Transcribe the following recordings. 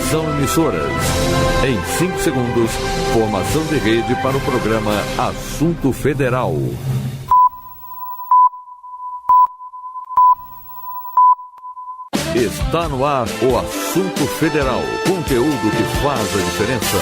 Atenção, emissoras. Em 5 segundos, formação de rede para o programa Assunto Federal. Está no ar o Assunto Federal. Conteúdo que faz a diferença.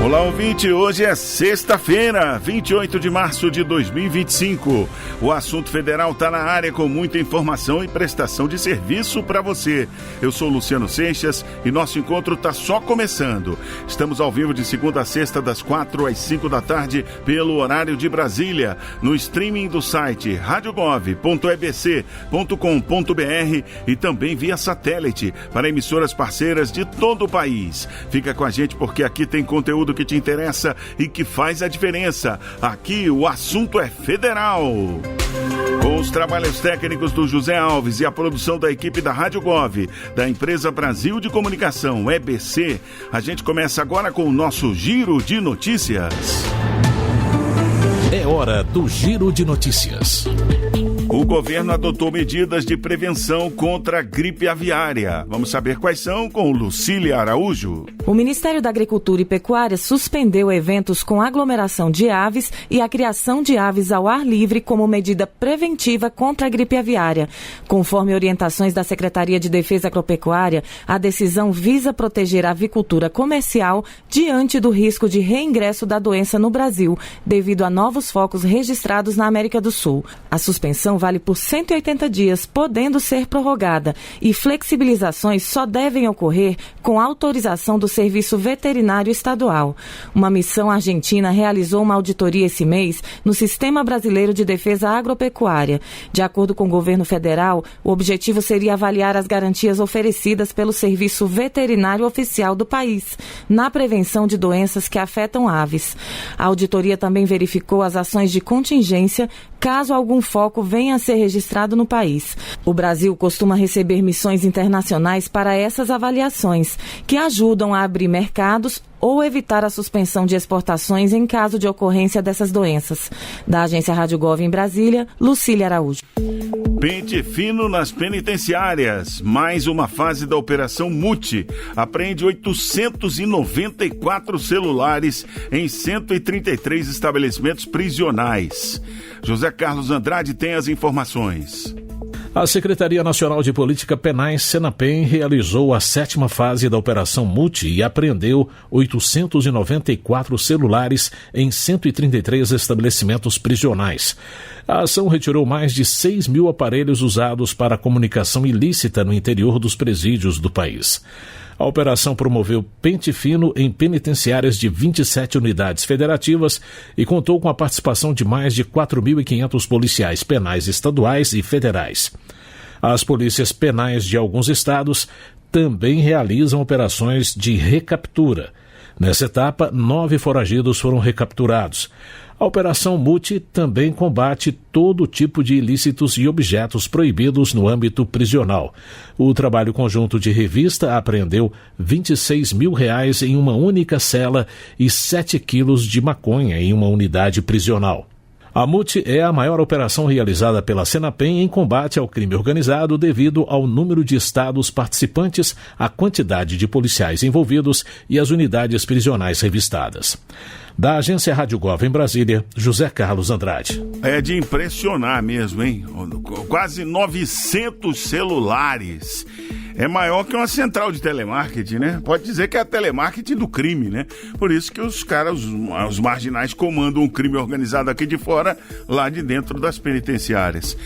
Olá, ouvinte, hoje é sexta-feira, 28 de março de 2025. O Assunto Federal está na área com muita informação e prestação de serviço para você. Eu sou Luciano Seixas e nosso encontro está só começando. Estamos ao vivo de segunda a sexta, das 4 às 5 da tarde, pelo horário de Brasília, no streaming do site radiogov.ebc.com.br e também via satélite para emissoras parceiras de todo o país. Fica com a gente porque aqui tem conteúdo que te interessa e que faz a diferença. Aqui o assunto é federal. Com os trabalhos técnicos do José Alves e a produção da equipe da Rádio Gov, da empresa Brasil de Comunicação, EBC, a gente começa agora com o nosso Giro de Notícias. É hora do Giro de Notícias. O governo adotou medidas de prevenção contra a gripe aviária. Vamos saber quais são com Lucília Araújo. O Ministério da Agricultura e Pecuária suspendeu eventos com aglomeração de aves e a criação de aves ao ar livre como medida preventiva contra a gripe aviária. Conforme orientações da Secretaria de Defesa Agropecuária, a decisão visa proteger a avicultura comercial diante do risco de reingresso da doença no Brasil, devido a novos focos registrados na América do Sul. A suspensão vale por 180 dias, podendo ser prorrogada, e flexibilizações só devem ocorrer com autorização do Serviço Veterinário Estadual. Uma missão argentina realizou uma auditoria esse mês no Sistema Brasileiro de Defesa Agropecuária. De acordo com o governo federal, o objetivo seria avaliar as garantias oferecidas pelo Serviço Veterinário Oficial do país na prevenção de doenças que afetam aves. A auditoria também verificou as ações de contingência caso algum foco venha a ser registrado no país. O Brasil costuma receber missões internacionais para essas avaliações, que ajudam a abrir mercados ou evitar a suspensão de exportações em caso de ocorrência dessas doenças. Da agência Rádio Gov em Brasília, Lucília Araújo. Pente fino nas penitenciárias. Mais uma fase da Operação Muti. Apreende 894 celulares em 133 estabelecimentos prisionais. José Carlos Andrade tem as informações. A Secretaria Nacional de Política Penais, Senapen, realizou a 7ª fase da Operação Muti e apreendeu 894 celulares em 133 estabelecimentos prisionais. A ação retirou mais de 6 mil aparelhos usados para comunicação ilícita no interior dos presídios do país. A operação promoveu pente fino em penitenciárias de 27 unidades federativas e contou com a participação de mais de 4.500 policiais penais estaduais e federais. As polícias penais de alguns estados também realizam operações de recaptura. Nessa etapa, 9 foragidos foram recapturados. A Operação Muti também combate todo tipo de ilícitos e objetos proibidos no âmbito prisional. O trabalho conjunto de revista apreendeu R$26 mil em uma única cela e 7 quilos de maconha em uma unidade prisional. A Muti é a maior operação realizada pela Senapen em combate ao crime organizado devido ao número de estados participantes, a quantidade de policiais envolvidos e as unidades prisionais revistadas. Da agência Rádio Gov em Brasília, José Carlos Andrade. É de impressionar mesmo, hein? Quase 900 celulares. É maior que uma central de telemarketing, né? Pode dizer que é a telemarketing do crime, né? Por isso que os caras, os marginais, comandam o crime organizado aqui de fora, lá de dentro das penitenciárias.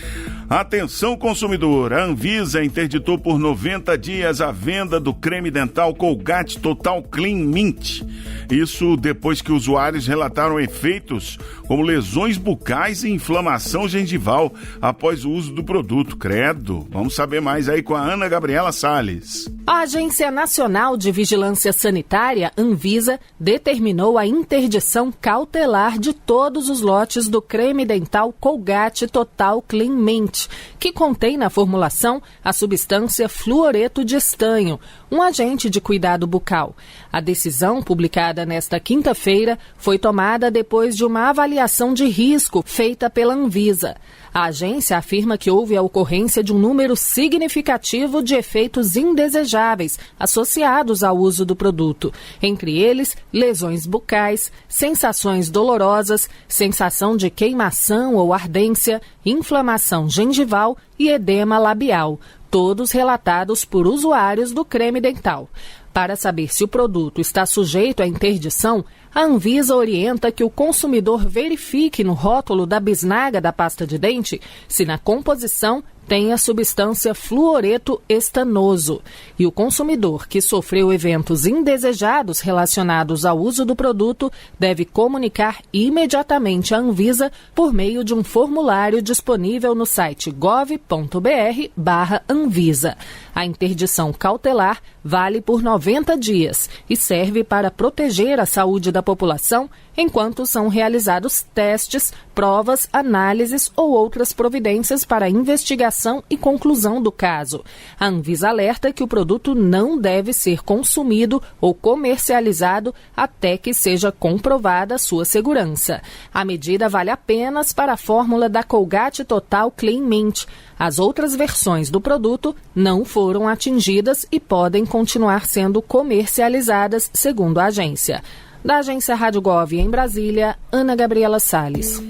Atenção, consumidor! A Anvisa interditou por 90 dias a venda do creme dental Colgate Total Clean Mint. Isso depois que usuários relataram efeitos como lesões bucais e inflamação gengival após o uso do produto. Credo! Vamos saber mais aí com a Ana Gabriela Salles. A Agência Nacional de Vigilância Sanitária, Anvisa, determinou a interdição cautelar de todos os lotes do creme dental Colgate Total Clean Mint, que contém na formulação a substância fluoreto de estanho, um agente de cuidado bucal. A decisão, publicada nesta quinta-feira, foi tomada depois de uma avaliação de risco feita pela Anvisa. A agência afirma que houve a ocorrência de um número significativo de efeitos indesejados indesejáveis associados ao uso do produto, entre eles lesões bucais, sensações dolorosas, sensação de queimação ou ardência, inflamação gengival e edema labial, todos relatados por usuários do creme dental. Para saber se o produto está sujeito à interdição, a Anvisa orienta que o consumidor verifique no rótulo da bisnaga da pasta de dente se na composição tem a substância fluoreto estanoso. E o consumidor que sofreu eventos indesejados relacionados ao uso do produto deve comunicar imediatamente à Anvisa por meio de um formulário disponível no site gov.br/Anvisa. A interdição cautelar vale por 90 dias e serve para proteger a saúde da população enquanto são realizados testes, provas, análises ou outras providências para a investigação e conclusão do caso. A Anvisa alerta que o produto não deve ser consumido ou comercializado até que seja comprovada sua segurança. A medida vale apenas para a fórmula da Colgate Total Clean Mint. As outras versões do produto não foram atingidas e podem continuar sendo comercializadas, segundo a agência. Da agência Rádio Gov em Brasília, Ana Gabriela Salles.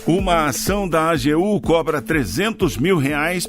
Uma ação da AGU cobra R$300 mil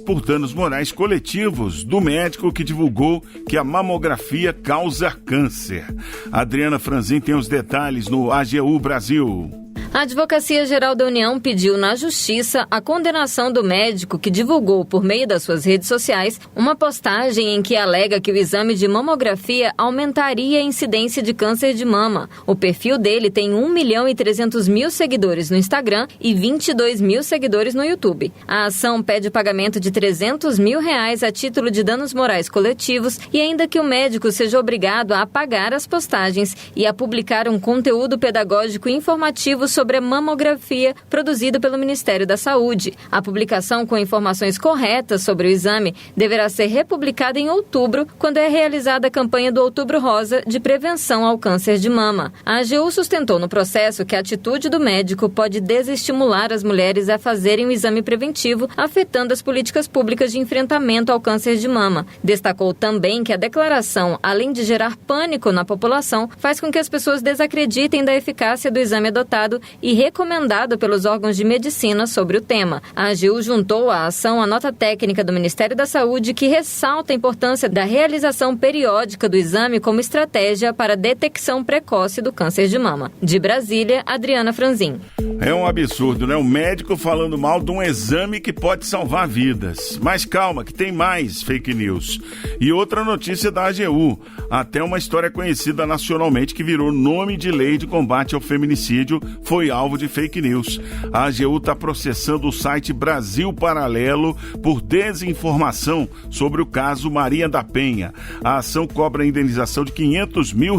por danos morais coletivos do médico que divulgou que a mamografia causa câncer. Adriana Franzin tem os detalhes no AGU Brasil. A Advocacia Geral da União pediu na Justiça a condenação do médico que divulgou por meio das suas redes sociais uma postagem em que alega que o exame de mamografia aumentaria a incidência de câncer de mama. O perfil dele tem 1.300.000 seguidores no Instagram e 22 mil seguidores no YouTube. A ação pede o pagamento de R$300 mil a título de danos morais coletivos e ainda que o médico seja obrigado a apagar as postagens e a publicar um conteúdo pedagógico informativo sobre a mamografia produzido pelo Ministério da Saúde. A publicação com informações corretas sobre o exame deverá ser republicada em outubro, quando é realizada a campanha do Outubro Rosa de prevenção ao câncer de mama. A AGU sustentou no processo que a atitude do médico pode desestimular as mulheres a fazerem o exame preventivo, afetando as políticas públicas de enfrentamento ao câncer de mama. Destacou também que a declaração, além de gerar pânico na população, faz com que as pessoas desacreditem da eficácia do exame adotado e recomendado pelos órgãos de medicina sobre o tema. A AGU juntou à ação a nota técnica do Ministério da Saúde que ressalta a importância da realização periódica do exame como estratégia para a detecção precoce do câncer de mama. De Brasília, Adriana Franzin. É um absurdo, né? O médico falando mal de um exame que pode salvar vidas. Mas calma, que tem mais fake news. E outra notícia da AGU. Até uma história conhecida nacionalmente que virou nome de lei de combate ao feminicídio foi alvo de fake news. A AGU está processando o site Brasil Paralelo por desinformação sobre o caso Maria da Penha. A ação cobra a indenização de R$500 mil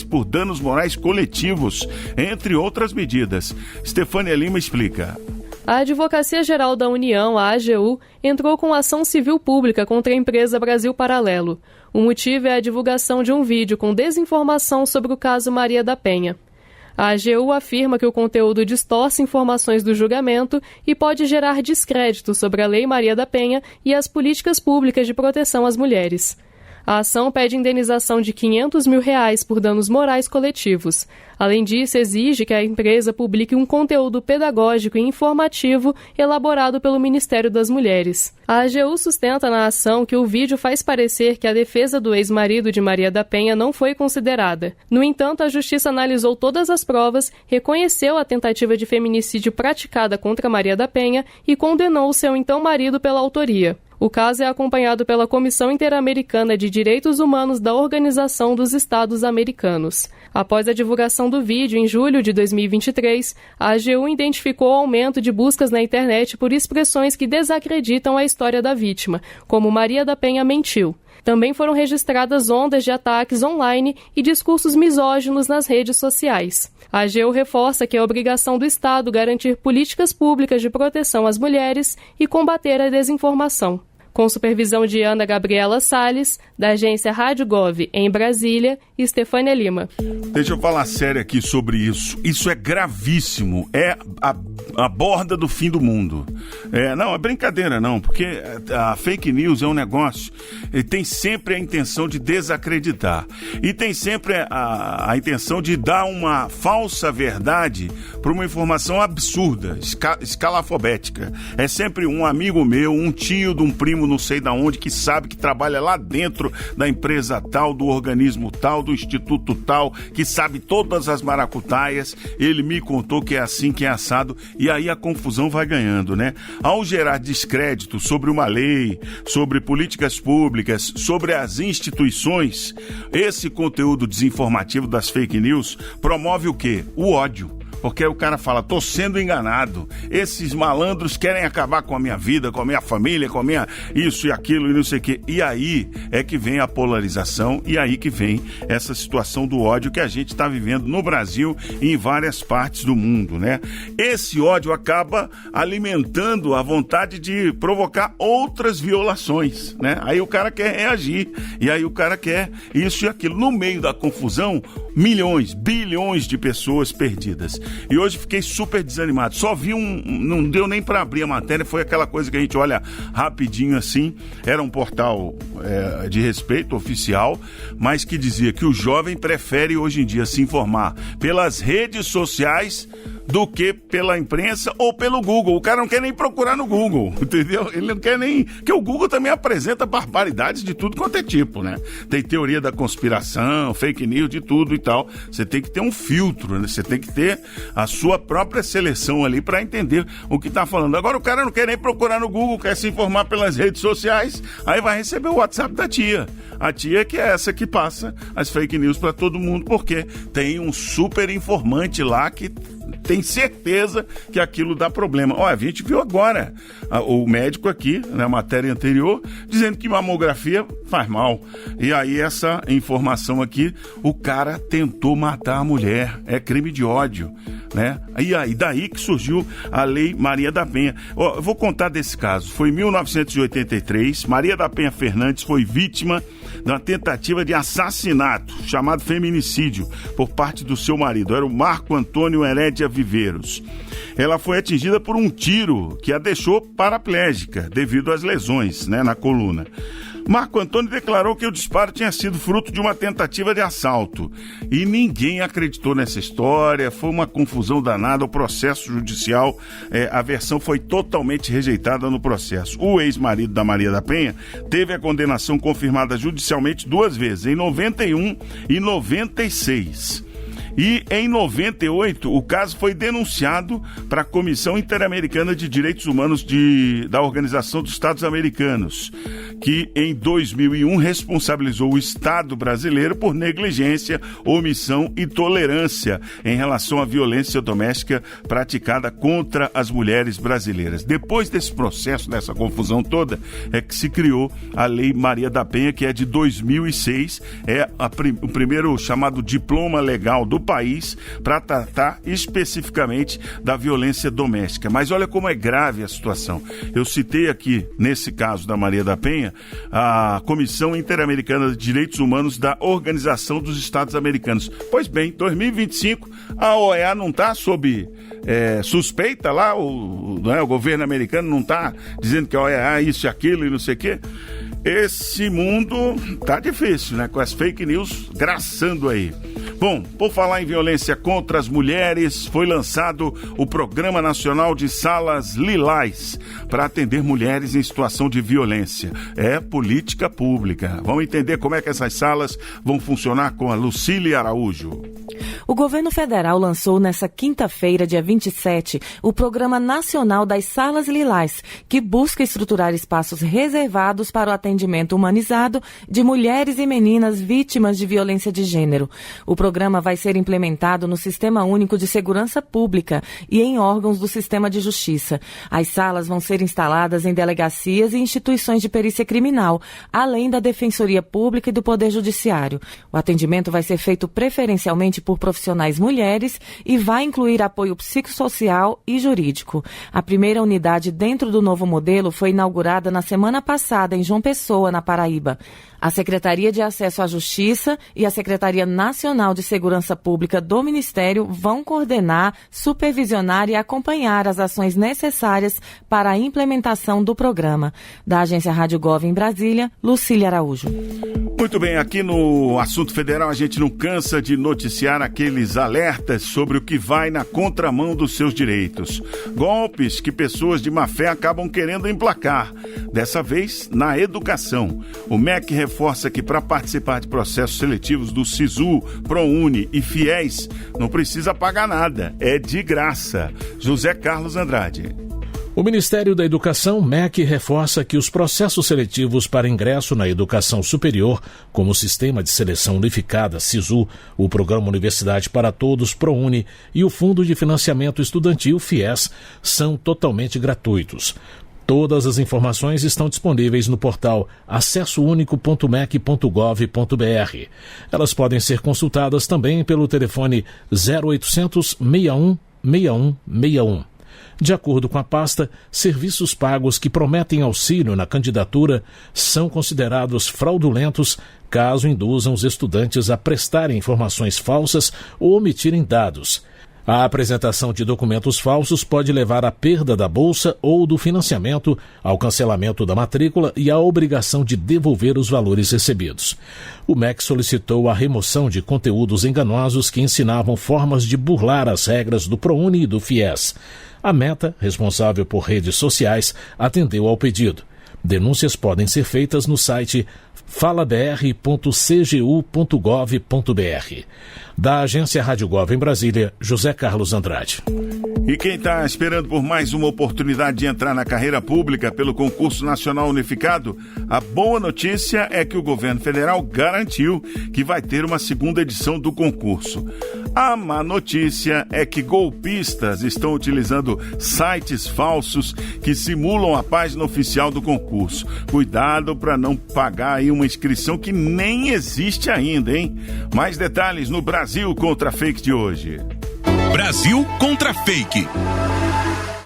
por danos morais coletivos, entre outras medidas. Stefânia Lima explica. A Advocacia Geral da União, a AGU, entrou com ação civil pública contra a empresa Brasil Paralelo. O motivo é a divulgação de um vídeo com desinformação sobre o caso Maria da Penha. A AGU afirma que o conteúdo distorce informações do julgamento e pode gerar descrédito sobre a Lei Maria da Penha e as políticas públicas de proteção às mulheres. A ação pede indenização de R$500 mil por danos morais coletivos. Além disso, exige que a empresa publique um conteúdo pedagógico e informativo elaborado pelo Ministério das Mulheres. A AGU sustenta na ação que o vídeo faz parecer que a defesa do ex-marido de Maria da Penha não foi considerada. No entanto, a Justiça analisou todas as provas, reconheceu a tentativa de feminicídio praticada contra Maria da Penha e condenou seu então marido pela autoria. O caso é acompanhado pela Comissão Interamericana de Direitos Humanos da Organização dos Estados Americanos. Após a divulgação do vídeo em julho de 2023, a AGU identificou o aumento de buscas na internet por expressões que desacreditam a história da vítima, como Maria da Penha mentiu. Também foram registradas ondas de ataques online e discursos misóginos nas redes sociais. A AGU reforça que é obrigação do Estado garantir políticas públicas de proteção às mulheres e combater a desinformação. Com supervisão de Ana Gabriela Salles, da agência Rádio Gov em Brasília, e Stefânia Lima. Deixa eu falar sério aqui sobre isso. Isso é gravíssimo. É a borda do fim do mundo. Não, é brincadeira não, porque a fake news é um negócio, tem sempre a intenção de desacreditar. E tem sempre a intenção de dar uma falsa verdade para uma informação absurda, escalafobética. É sempre um amigo meu, um tio de um primo não sei de onde, que sabe que trabalha lá dentro da empresa tal, do organismo tal, do instituto tal, que sabe todas as maracutaias. Ele me contou que é assim, que é assado, e aí a confusão vai ganhando, né? Ao gerar descrédito sobre uma lei, sobre políticas públicas, sobre as instituições, esse conteúdo desinformativo das fake news promove o quê? O ódio. Porque o cara fala, tô sendo enganado, esses malandros querem acabar com a minha vida, com a minha família, com a minha isso e aquilo e não sei o quê. E aí é que vem a polarização, e aí que vem essa situação do ódio que a gente está vivendo no Brasil e em várias partes do mundo, né? Esse ódio acaba alimentando a vontade de provocar outras violações, né? Aí o cara quer reagir, e aí o cara quer isso e aquilo. No meio da confusão, milhões, bilhões de pessoas perdidas. E hoje fiquei super desanimado. Só vi não deu nem para abrir a matéria, foi aquela coisa que a gente olha rapidinho assim. Era um portal de respeito oficial, mas que dizia que o jovem prefere hoje em dia se informar pelas redes sociais do que pela imprensa ou pelo Google. O cara não quer nem procurar no Google, entendeu? Ele não quer nem... Porque o Google também apresenta barbaridades de tudo quanto é tipo, né? Tem teoria da conspiração, fake news, de tudo e tal. Você tem que ter um filtro, né? Você tem que ter a sua própria seleção ali para entender o que tá falando. Agora o cara não quer nem procurar no Google, quer se informar pelas redes sociais, aí vai receber o WhatsApp da tia. A tia que é essa que passa as fake news para todo mundo, porque tem um super informante lá que tem certeza que aquilo dá problema. Olha, a gente viu agora o médico aqui, na matéria anterior, dizendo que mamografia faz mal. E aí essa informação aqui, o cara tentou matar a mulher. É crime de ódio, né? E aí daí que surgiu a Lei Maria da Penha. Eu vou contar desse caso. Foi em 1983, Maria da Penha Fernandes foi vítima de uma tentativa de assassinato, chamado feminicídio, por parte do seu marido. Era o Marco Antônio Herédia Viveiros. Ela foi atingida por um tiro que a deixou paraplégica devido às lesões, né, na coluna. Marco Antônio declarou que o disparo tinha sido fruto de uma tentativa de assalto. E ninguém acreditou nessa história, foi uma confusão danada, o processo judicial, a versão foi totalmente rejeitada no processo. O ex-marido da Maria da Penha teve a condenação confirmada judicialmente 2 vezes, em 91 e 96. E em 98, o caso foi denunciado para a Comissão Interamericana de Direitos Humanos da Organização dos Estados Americanos, que em 2001 responsabilizou o Estado brasileiro por negligência, omissão e tolerância em relação à violência doméstica praticada contra as mulheres brasileiras. Depois desse processo, dessa confusão toda, é que se criou a Lei Maria da Penha, que é de 2006, o primeiro chamado diploma legal do país para tratar especificamente da violência doméstica. Mas olha como é grave a situação. Eu citei aqui, nesse caso da Maria da Penha, a Comissão Interamericana de Direitos Humanos da Organização dos Estados Americanos. Pois bem, 2025, a OEA não está sob suspeita lá, o governo americano não está dizendo que a OEA é isso e aquilo e não sei o quê. Esse mundo tá difícil, né? Com as fake news graçando aí. Bom, por falar em violência contra as mulheres, foi lançado o Programa Nacional de Salas Lilás para atender mulheres em situação de violência. É política pública. Vamos entender como é que essas salas vão funcionar com a Lucília Araújo. O governo federal lançou nesta quinta-feira, dia 27, o Programa Nacional das Salas Lilás, que busca estruturar espaços reservados para o atendimento humanizado de mulheres e meninas vítimas de violência de gênero. O programa vai ser implementado no Sistema Único de Segurança Pública e em órgãos do Sistema de Justiça. As salas vão ser instaladas em delegacias e instituições de perícia criminal, além da Defensoria Pública e do Poder Judiciário. O atendimento vai ser feito preferencialmente por profissionais profissionais mulheres e vai incluir apoio psicossocial e jurídico. A primeira unidade dentro do novo modelo foi inaugurada na semana passada em João Pessoa, na Paraíba. A Secretaria de Acesso à Justiça e a Secretaria Nacional de Segurança Pública do Ministério vão coordenar, supervisionar e acompanhar as ações necessárias para a implementação do programa. Da Agência Rádio Gov em Brasília, Lucília Araújo. Muito bem, aqui no Assunto Federal a gente não cansa de noticiar aqueles alertas sobre o que vai na contramão dos seus direitos. Golpes que pessoas de má fé acabam querendo emplacar. Dessa vez, na educação. O MEC reforça que para participar de processos seletivos do SISU, ProUni e FIES, não precisa pagar nada, é de graça. José Carlos Andrade. O Ministério da Educação, MEC, reforça que os processos seletivos para ingresso na educação superior, como o Sistema de Seleção Unificada, SISU, o Programa Universidade para Todos, ProUni, e o Fundo de Financiamento Estudantil, FIES, são totalmente gratuitos. Todas as informações estão disponíveis no portal acessounico.mec.gov.br. Elas podem ser consultadas também pelo telefone 0800 61 6161. De acordo com a pasta, serviços pagos que prometem auxílio na candidatura são considerados fraudulentos caso induzam os estudantes a prestarem informações falsas ou omitirem dados. A apresentação de documentos falsos pode levar à perda da bolsa ou do financiamento, ao cancelamento da matrícula e à obrigação de devolver os valores recebidos. O MEC solicitou a remoção de conteúdos enganosos que ensinavam formas de burlar as regras do ProUni e do FIES. A Meta, responsável por redes sociais, atendeu ao pedido. Denúncias podem ser feitas no site falabr.cgu.gov.br. Da Agência Rádio Gov em Brasília, José Carlos Andrade. E quem está esperando por mais uma oportunidade de entrar na carreira pública pelo Concurso Nacional Unificado, a boa notícia é que o governo federal garantiu que vai ter uma segunda edição do concurso. A má notícia é que golpistas estão utilizando sites falsos que simulam a página oficial do concurso. Cuidado para não pagar aí uma inscrição que nem existe ainda, hein? Mais detalhes no Brasil contra Fake de hoje. Brasil contra Fake.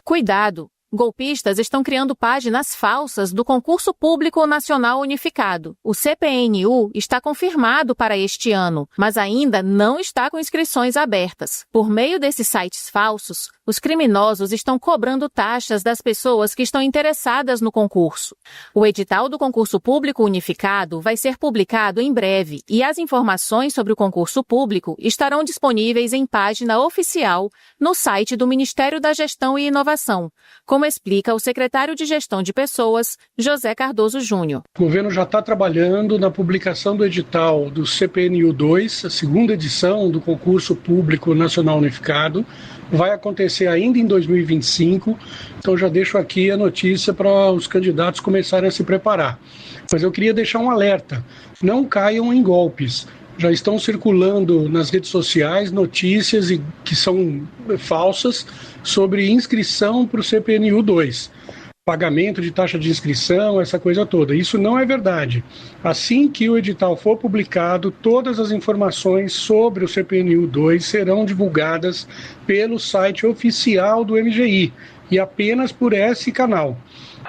Cuidado! Golpistas estão criando páginas falsas do Concurso Público Nacional Unificado. O CPNU está confirmado para este ano, mas ainda não está com inscrições abertas. Por meio desses sites falsos, os criminosos estão cobrando taxas das pessoas que estão interessadas no concurso. O edital do Concurso Público Unificado vai ser publicado em breve e as informações sobre o concurso público estarão disponíveis em página oficial no site do Ministério da Gestão e Inovação, como explica o secretário de Gestão de Pessoas, José Cardoso Júnior. O governo já está trabalhando na publicação do edital do CPNU2, a segunda edição do Concurso Público Nacional Unificado. Vai acontecer ainda em 2025, então já deixo aqui a notícia para os candidatos começarem a se preparar. Mas eu queria deixar um alerta, não caiam em golpes. Já estão circulando nas redes sociais notícias que são falsas sobre inscrição para o CPNU2. Pagamento de taxa de inscrição, essa coisa toda. Isso não é verdade. Assim que o edital for publicado, todas as informações sobre o CPNU2 serão divulgadas pelo site oficial do MGI e apenas por esse canal.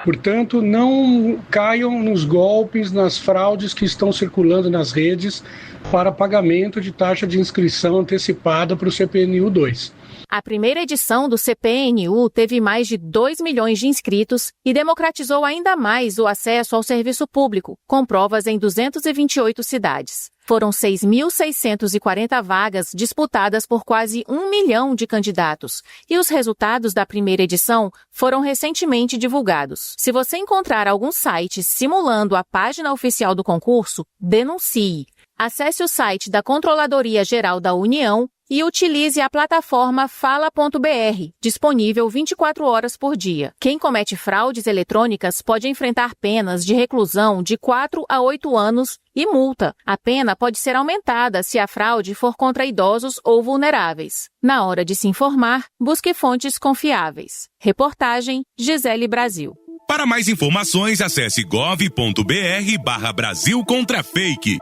Portanto, não caiam nos golpes, nas fraudes que estão circulando nas redes para pagamento de taxa de inscrição antecipada para o CPNU2. A primeira edição do CPNU teve mais de 2 milhões de inscritos e democratizou ainda mais o acesso ao serviço público, com provas em 228 cidades. Foram 6.640 vagas disputadas por quase 1 milhão de candidatos e os resultados da primeira edição foram recentemente divulgados. Se você encontrar algum site simulando a página oficial do concurso, denuncie. Acesse o site da Controladoria Geral da União e utilize a plataforma fala.br, disponível 24 horas por dia. Quem comete fraudes eletrônicas pode enfrentar penas de reclusão de 4 a 8 anos e multa. A pena pode ser aumentada se a fraude for contra idosos ou vulneráveis. Na hora de se informar, busque fontes confiáveis. Reportagem Gisele Brasil. Para mais informações, acesse gov.br/Brasil contra Fake.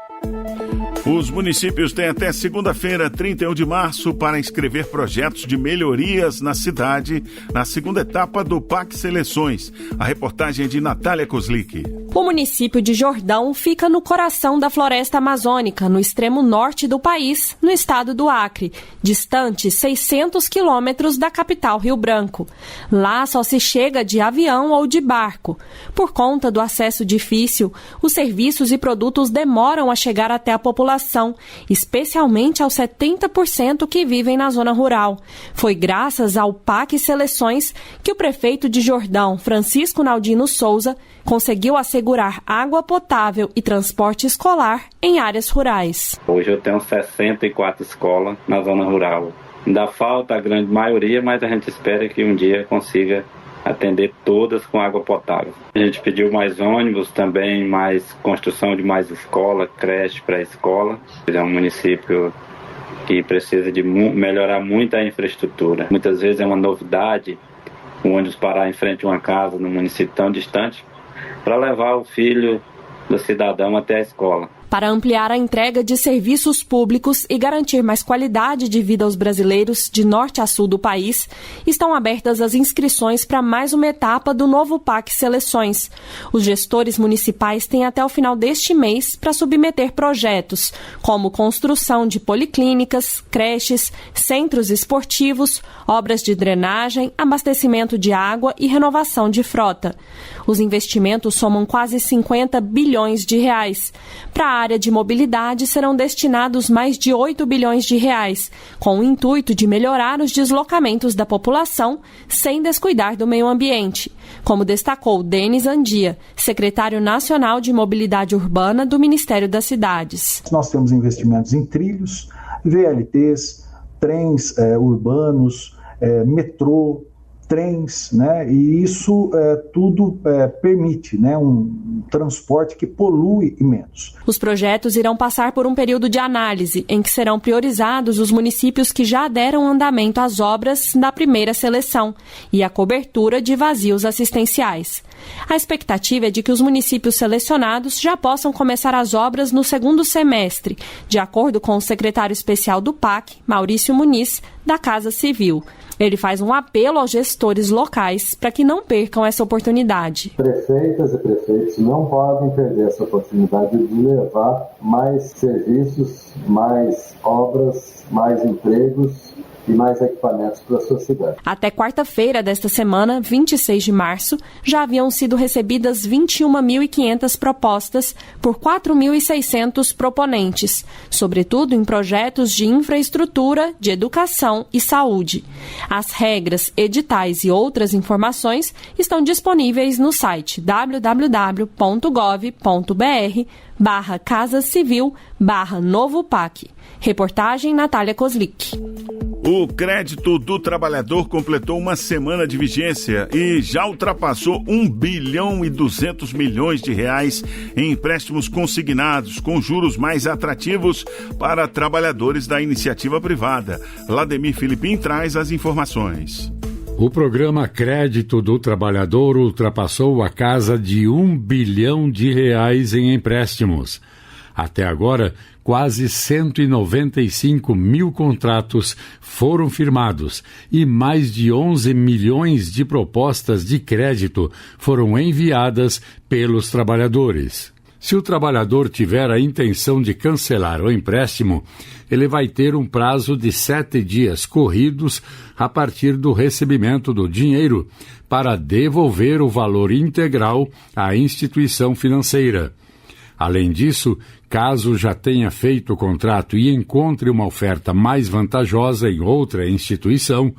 Os municípios têm até segunda-feira, 31 de março, para inscrever projetos de melhorias na cidade na segunda etapa do PAC Seleções. A reportagem é de Natália Kozlik. O município de Jordão fica no coração da floresta amazônica, no extremo norte do país, no estado do Acre, distante 600 quilômetros da capital Rio Branco. Lá só se chega de avião ou de barco. Por conta do acesso difícil, os serviços e produtos demoram a chegar até a população, especialmente aos 70% que vivem na zona rural. Foi graças ao PAC Seleções que o prefeito de Jordão, Francisco Naldino Souza, conseguiu assegurar água potável e transporte escolar em áreas rurais. Hoje eu tenho 64 escolas na zona rural. Ainda falta a grande maioria, mas a gente espera que um dia consiga atender todas com água potável. A gente pediu mais ônibus, também mais construção de mais escola, creche para escola. É um município que precisa de melhorar muito a infraestrutura. Muitas vezes é uma novidade o ônibus parar em frente a uma casa num município tão distante para levar o filho do cidadão até a escola. Para ampliar a entrega de serviços públicos e garantir mais qualidade de vida aos brasileiros de norte a sul do país, estão abertas as inscrições para mais uma etapa do novo PAC Seleções. Os gestores municipais têm até o final deste mês para submeter projetos, como construção de policlínicas, creches, centros esportivos, obras de drenagem, abastecimento de água e renovação de frota. Os investimentos somam quase 50 bilhões de reais. Para a área de mobilidade serão destinados mais de 8 bilhões de reais, com o intuito de melhorar os deslocamentos da população sem descuidar do meio ambiente, como destacou Denis Andia, secretário nacional de mobilidade urbana do Ministério das Cidades. Nós temos investimentos em trilhos, VLTs, trens urbanos, metrô, trens, né? E isso tudo permite, né, um transporte que polui menos. Os projetos irão passar por um período de análise, em que serão priorizados os municípios que já deram andamento às obras da primeira seleção e a cobertura de vazios assistenciais. A expectativa é de que os municípios selecionados já possam começar as obras no segundo semestre, de acordo com o secretário especial do PAC, Maurício Muniz, da Casa Civil. Ele faz um apelo aos gestores locais para que não percam essa oportunidade. Prefeitas e prefeitos não podem perder essa oportunidade de levar mais serviços, mais obras, mais empregos e mais equipamentos para a sua cidade. Até quarta-feira desta semana, 26 de março, já haviam sido recebidas 21.500 propostas por 4.600 proponentes, sobretudo em projetos de infraestrutura, de educação e saúde. As regras, editais e outras informações estão disponíveis no site www.gov.br/Casa Civil/Novo PAC. Reportagem Natália Kozlik. O crédito do trabalhador completou uma semana de vigência e já ultrapassou 1 bilhão e 200 milhões de reais em empréstimos consignados, com juros mais atrativos para trabalhadores da iniciativa privada. Lademir Filipim traz as informações. O programa Crédito do Trabalhador ultrapassou a casa de 1 bilhão de reais em empréstimos. Até agora, quase 195 mil contratos foram firmados e mais de 11 milhões de propostas de crédito foram enviadas pelos trabalhadores. Se o trabalhador tiver a intenção de cancelar o empréstimo, ele vai ter um prazo de 7 dias corridos a partir do recebimento do dinheiro para devolver o valor integral à instituição financeira. Além disso, caso já tenha feito o contrato e encontre uma oferta mais vantajosa em outra instituição,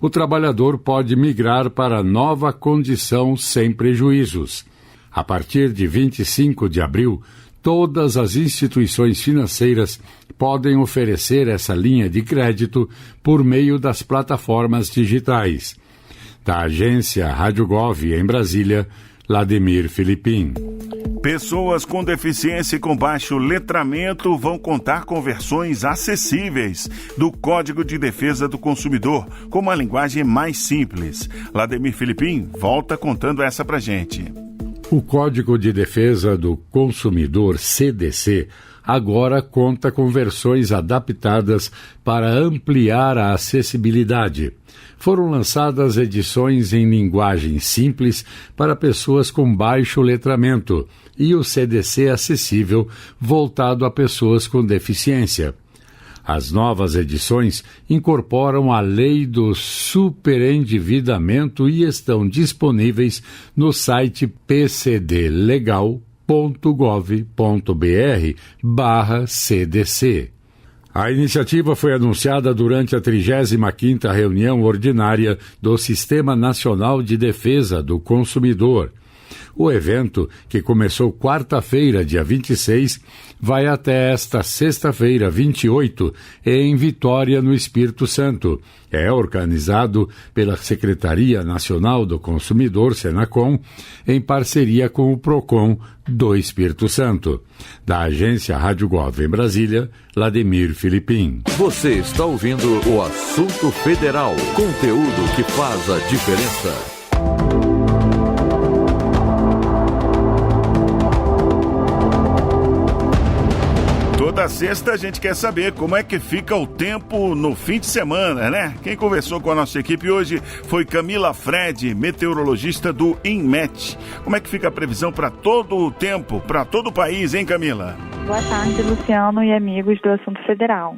o trabalhador pode migrar para nova condição sem prejuízos. A partir de 25 de abril, todas as instituições financeiras podem oferecer essa linha de crédito por meio das plataformas digitais. Da agência Rádio Gov em Brasília, Lademir Filipim. Pessoas com deficiência e com baixo letramento vão contar com versões acessíveis do Código de Defesa do Consumidor, com uma linguagem mais simples. Lademir Filipim volta contando essa pra gente. O Código de Defesa do Consumidor, CDC, agora conta com versões adaptadas para ampliar a acessibilidade. Foram lançadas edições em linguagem simples para pessoas com baixo letramento e o CDC acessível voltado a pessoas com deficiência. As novas edições incorporam a lei do superendividamento e estão disponíveis no site pcdlegal.gov.br/CDC. A iniciativa foi anunciada durante a 35ª reunião ordinária do Sistema Nacional de Defesa do Consumidor. O evento, que começou quarta-feira, dia 26, vai até esta sexta-feira, 28, em Vitória, no Espírito Santo. É organizado pela Secretaria Nacional do Consumidor, Senacom, em parceria com o PROCON do Espírito Santo. Da agência Rádio Gov em Brasília, Lademir Filipim. Você está ouvindo o Assunto Federal, conteúdo que faz a diferença. Toda sexta a gente quer saber como é que fica o tempo no fim de semana, né? Quem conversou com a nossa equipe hoje foi Camila Fred, meteorologista do INMET. Como é que fica a previsão para todo o tempo, para todo o país, hein, Camila? Boa tarde, Luciano e amigos do Assunto Federal.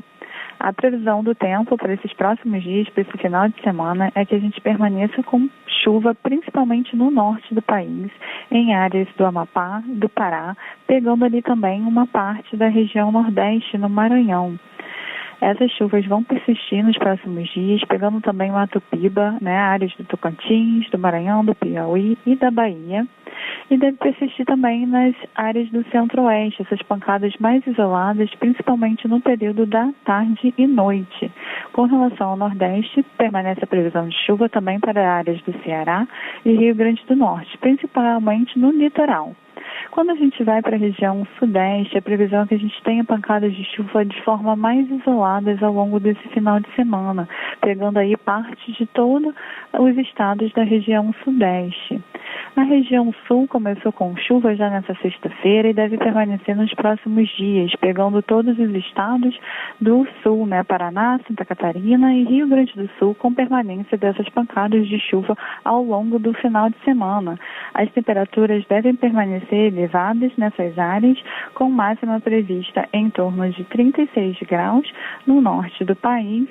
A previsão do tempo para esses próximos dias, para esse final de semana, é que a gente permaneça com chuva, principalmente no norte do país, em áreas do Amapá, do Pará, pegando ali também uma parte da região nordeste, no Maranhão. Essas chuvas vão persistir nos próximos dias, pegando também Mato Piba, né, áreas do Tocantins, do Maranhão, do Piauí e da Bahia. E deve persistir também nas áreas do centro-oeste, essas pancadas mais isoladas, principalmente no período da tarde e noite. Com relação ao nordeste, permanece a previsão de chuva também para áreas do Ceará e Rio Grande do Norte, principalmente no litoral. Quando a gente vai para a região sudeste, a previsão é que a gente tenha pancadas de chuva de forma mais isoladas ao longo desse final de semana, pegando aí parte de todos os estados da região sudeste. A região sul começou com chuva já nessa sexta-feira e deve permanecer nos próximos dias, pegando todos os estados do sul, né, Paraná, Santa Catarina e Rio Grande do Sul, com permanência dessas pancadas de chuva ao longo do final de semana. As temperaturas devem permanecer elevadas nessas áreas, com máxima prevista em torno de 36 graus no norte do país,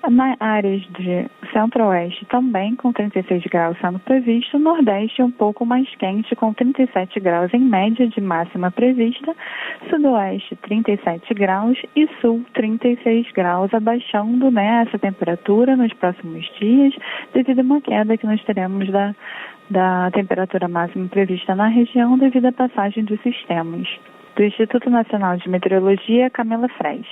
nas áreas de centro-oeste também com 36 graus sendo previsto, nordeste um pouco mais quente com 37 graus em média de máxima prevista, sudoeste 37 graus e sul 36 graus, abaixando, né, essa temperatura nos próximos dias devido a uma queda que nós teremos da temperatura máxima prevista na região devido à passagem dos sistemas. Do Instituto Nacional de Meteorologia, Camila Fred.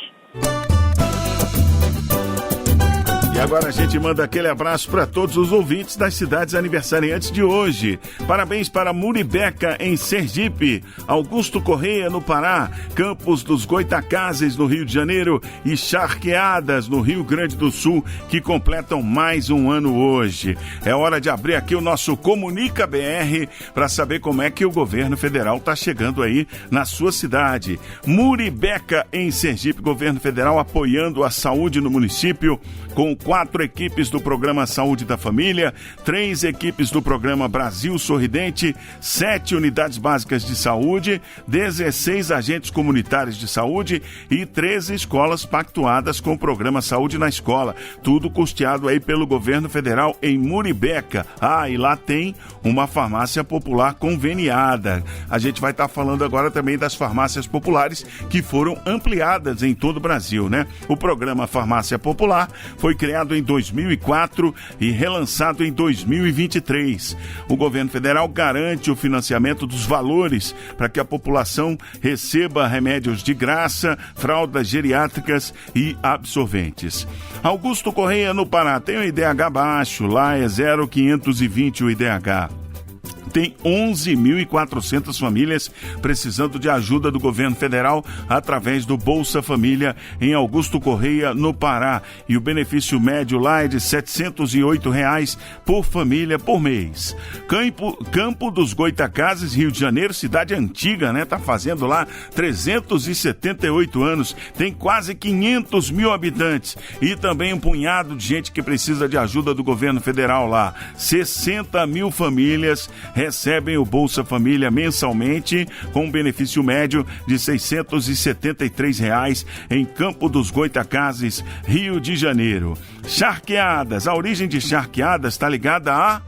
E agora a gente manda aquele abraço para todos os ouvintes das cidades aniversariantes de hoje. Parabéns para Muribeca, em Sergipe, Augusto Correia, no Pará, Campos dos Goitacazes, no Rio de Janeiro e Charqueadas, no Rio Grande do Sul, que completam mais um ano hoje. É hora de abrir aqui o nosso Comunica BR para saber como é que o governo federal está chegando aí na sua cidade. Muribeca, em Sergipe, governo federal apoiando a saúde no município, com 4 equipes do Programa Saúde da Família, 3 equipes do Programa Brasil Sorridente, 7 unidades básicas de saúde, 16 agentes comunitários de saúde e 13 escolas pactuadas com o Programa Saúde na Escola. Tudo custeado aí pelo governo federal em Muribeca. Ah, e lá tem uma farmácia popular conveniada. A gente vai estar falando agora também das farmácias populares que foram ampliadas em todo o Brasil, né? O programa Farmácia Popular foi criado em 2004 e relançado em 2023. O governo federal garante o financiamento dos valores para que a população receba remédios de graça, fraldas geriátricas e absorventes. Augusto Correia, no Pará, tem o IDH baixo, lá é 0,520 o IDH. tem 11.400 famílias precisando de ajuda do governo federal através do Bolsa Família em Augusto Correia, no Pará. E o benefício médio lá é de R$ 708 por família por mês. Campo dos Goitacazes, Rio de Janeiro, cidade antiga, né? Tá fazendo lá 378 anos, tem quase 500 mil habitantes e também um punhado de gente que precisa de ajuda do governo federal lá. 60 mil famílias recebem o Bolsa Família mensalmente com um benefício médio de R$ 673 em Campo dos Goitacazes, Rio de Janeiro. Charqueadas, a origem de charqueadas está ligada a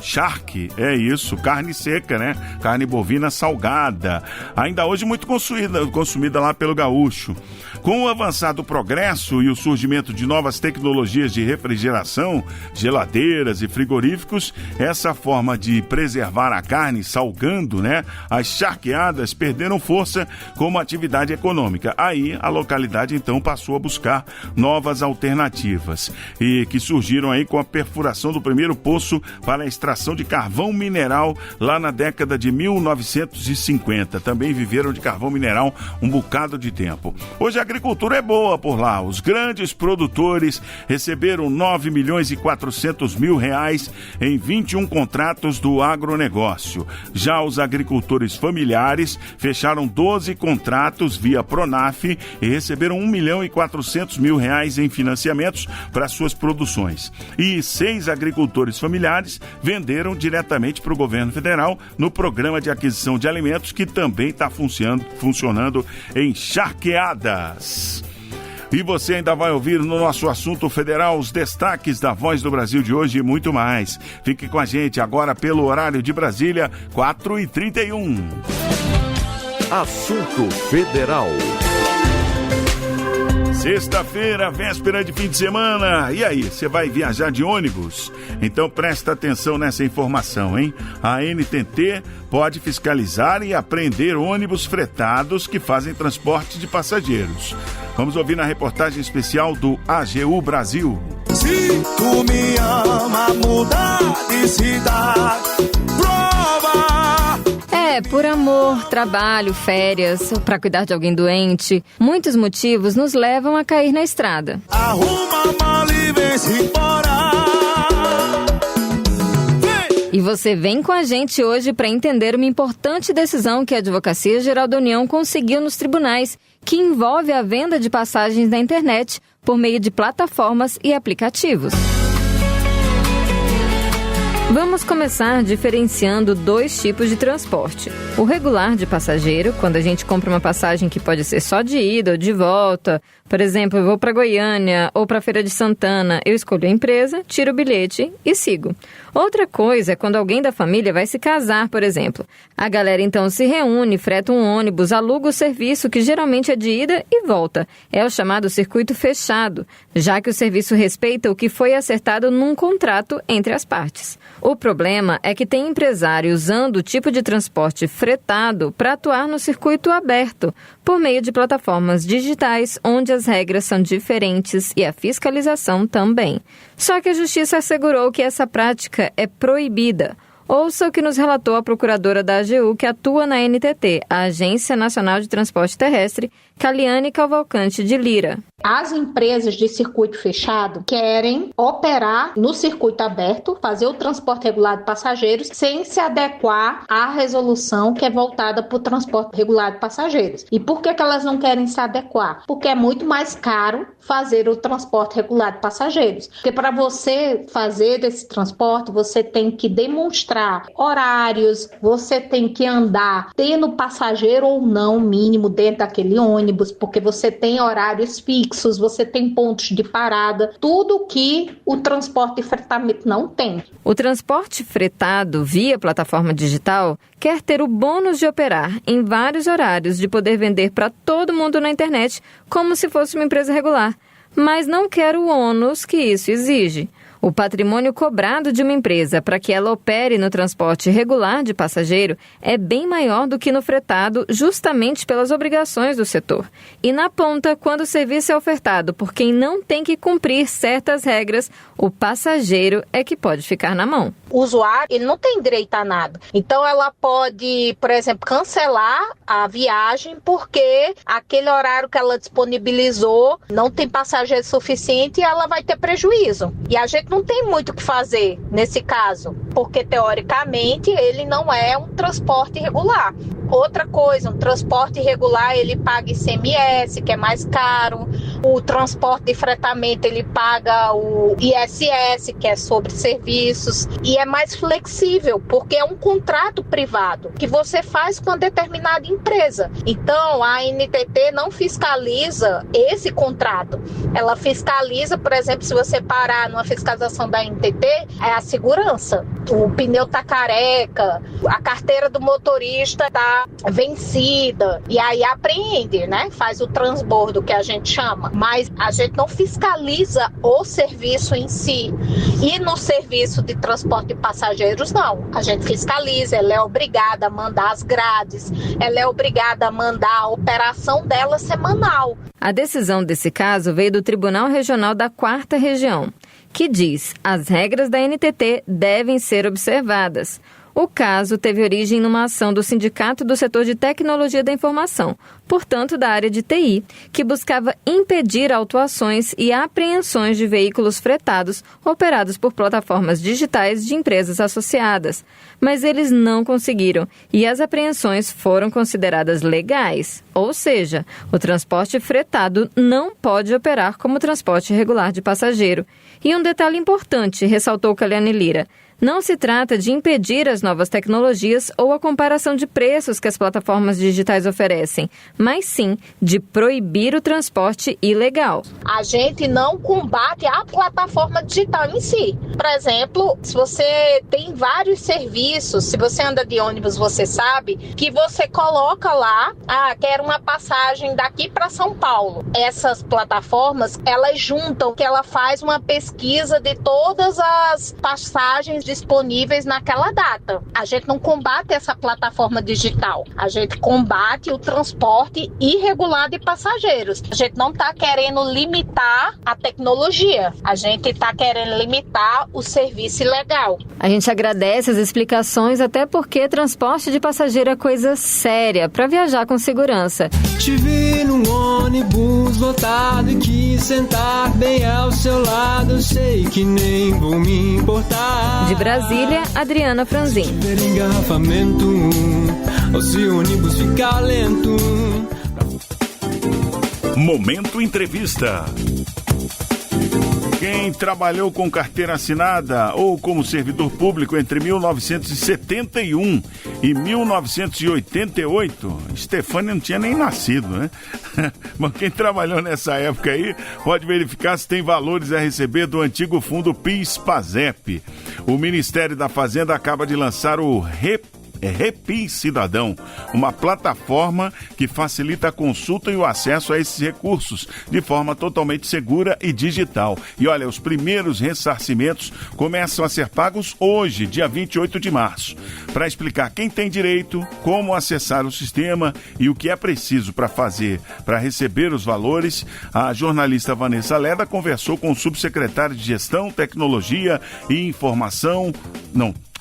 charque, é isso, carne seca, né? Carne bovina salgada, ainda hoje muito consumida lá pelo gaúcho. Com o avançado progresso e o surgimento de novas tecnologias de refrigeração, geladeiras e frigoríficos, essa forma de preservar a carne salgando, né? As charqueadas perderam força como atividade econômica. Aí a localidade então passou a buscar novas alternativas e que surgiram aí com a perfuração do primeiro poço para a extração de carvão mineral lá na década de 1950. Também viveram de carvão mineral um bocado de tempo. Hoje a agricultura é boa por lá. Os grandes produtores receberam R$9.400.000 em 21 contratos do agronegócio. Já os agricultores familiares fecharam 12 contratos via Pronaf e receberam R$1.400.000 em financiamentos para suas produções. E 6 agricultores familiares venderam diretamente para o governo federal no programa de aquisição de alimentos que também está funcionando em charqueadas. E você ainda vai ouvir no nosso assunto federal os destaques da Voz do Brasil de hoje e muito mais. Fique com a gente agora pelo horário de Brasília, 4h31. Assunto federal. Sexta-feira, véspera de fim de semana. E aí, você vai viajar de ônibus? Então presta atenção nessa informação, hein? A NTT pode fiscalizar e apreender ônibus fretados que fazem transporte de passageiros. Vamos ouvir na reportagem especial do AGU Brasil. Se tu me ama, mudar de cidade, prova. Por amor, trabalho, férias, para cuidar de alguém doente, muitos motivos nos levam a cair na estrada. Arruma mala e vem-se embora. E você vem com a gente hoje para entender uma importante decisão que a Advocacia Geral da União conseguiu nos tribunais, que envolve a venda de passagens na internet por meio de plataformas e aplicativos. Vamos começar diferenciando 2 tipos de transporte. O regular de passageiro, quando a gente compra uma passagem que pode ser só de ida ou de volta. Por exemplo, eu vou para Goiânia ou para Feira de Santana, eu escolho a empresa, tiro o bilhete e sigo. Outra coisa é quando alguém da família vai se casar, por exemplo. A galera então se reúne, freta um ônibus, aluga o serviço que geralmente é de ida e volta. É o chamado circuito fechado, já que o serviço respeita o que foi acertado num contrato entre as partes. O problema é que tem empresário usando o tipo de transporte fretado para atuar no circuito aberto, por meio de plataformas digitais onde as regras são diferentes e a fiscalização também. Só que a Justiça assegurou que essa prática é proibida. Ouça o que nos relatou a procuradora da AGU que atua na NTT, a Agência Nacional de Transporte Terrestre, Caliane Cavalcante de Lira. As empresas de circuito fechado querem operar no circuito aberto, fazer o transporte regular de passageiros, sem se adequar à resolução que é voltada para o transporte regular de passageiros. E por que elas não querem se adequar? Porque é muito mais caro fazer o transporte regular de passageiros. Porque para você fazer esse transporte, você tem que demonstrar horários, você tem que andar tendo passageiro ou não mínimo dentro daquele ônibus, porque você tem horários fixos, você tem pontos de parada, tudo que o transporte de fretamento não tem. O transporte fretado via plataforma digital quer ter o bônus de operar em vários horários, de poder vender para todo mundo na internet como se fosse uma empresa regular, mas não quer o ônus que isso exige. O patrimônio cobrado de uma empresa para que ela opere no transporte regular de passageiro é bem maior do que no fretado, justamente pelas obrigações do setor. E na ponta, quando o serviço é ofertado por quem não tem que cumprir certas regras, o passageiro é que pode ficar na mão. O usuário, ele não tem direito a nada. Então ela pode, por exemplo, cancelar a viagem porque aquele horário que ela disponibilizou não tem passageiro suficiente e ela vai ter prejuízo. E a gente não tem muito o que fazer nesse caso, porque teoricamente ele não é um transporte regular. Outra coisa, um transporte regular ele paga ICMS, que é mais caro. O transporte de fretamento ele paga o ISS, que é sobre serviços, e é mais flexível, porque é um contrato privado que você faz com uma determinada empresa. Então, a NTT não fiscaliza esse contrato. Ela fiscaliza, por exemplo, se você parar numa fiscalização da NTT, é a segurança. O pneu tá careca, a carteira do motorista tá vencida, e aí apreende, né? Faz o transbordo, que a gente chama. Mas a gente não fiscaliza o serviço em si. E no serviço de transporte de passageiros, não. A gente fiscaliza, ela é obrigada a mandar as grades, ela é obrigada a mandar a operação dela semanal. A decisão desse caso veio do Tribunal Regional da 4ª Região, que diz: as regras da NTT devem ser observadas. O caso teve origem numa ação do Sindicato do Setor de Tecnologia da Informação, portanto da área de TI, que buscava impedir autuações e apreensões de veículos fretados operados por plataformas digitais de empresas associadas. Mas eles não conseguiram e as apreensões foram consideradas legais. Ou seja, o transporte fretado não pode operar como transporte regular de passageiro. E um detalhe importante, ressaltou Caliane Lira: não se trata de impedir as novas tecnologias ou a comparação de preços que as plataformas digitais oferecem, mas sim de proibir o transporte ilegal. A gente não combate a plataforma digital em si. Por exemplo, se você tem vários serviços, se você anda de ônibus, você sabe que você coloca lá, quero uma passagem daqui para São Paulo. Essas plataformas, elas juntam, que ela faz uma pesquisa de todas as passagens disponíveis naquela data. A gente não combate essa plataforma digital, a gente combate o transporte irregular de passageiros. A gente não está querendo limitar a tecnologia, a gente está querendo limitar o serviço ilegal. A gente agradece as explicações, até porque transporte de passageiro é coisa séria para viajar com segurança. Te vi num ônibus lotado e quis sentar bem ao seu lado, sei que nem vou me importar. De Brasília, Adriana Franzin. Engarrafamento, ou se o ônibus ficar lento. Momento Entrevista. Quem trabalhou com carteira assinada ou como servidor público entre 1971 e 1988, Stefânia não tinha nem nascido, né? Mas quem trabalhou nessa época aí pode verificar se tem valores a receber do antigo fundo PIS/PASEP. O Ministério da Fazenda acaba de lançar o Repis Cidadão, uma plataforma que facilita a consulta e o acesso a esses recursos de forma totalmente segura e digital. E olha, os primeiros ressarcimentos começam a ser pagos hoje, dia 28 de março. Para explicar quem tem direito, como acessar o sistema e o que é preciso para fazer para receber os valores, a jornalista Vanessa Leda conversou com o subsecretário de Gestão, Tecnologia e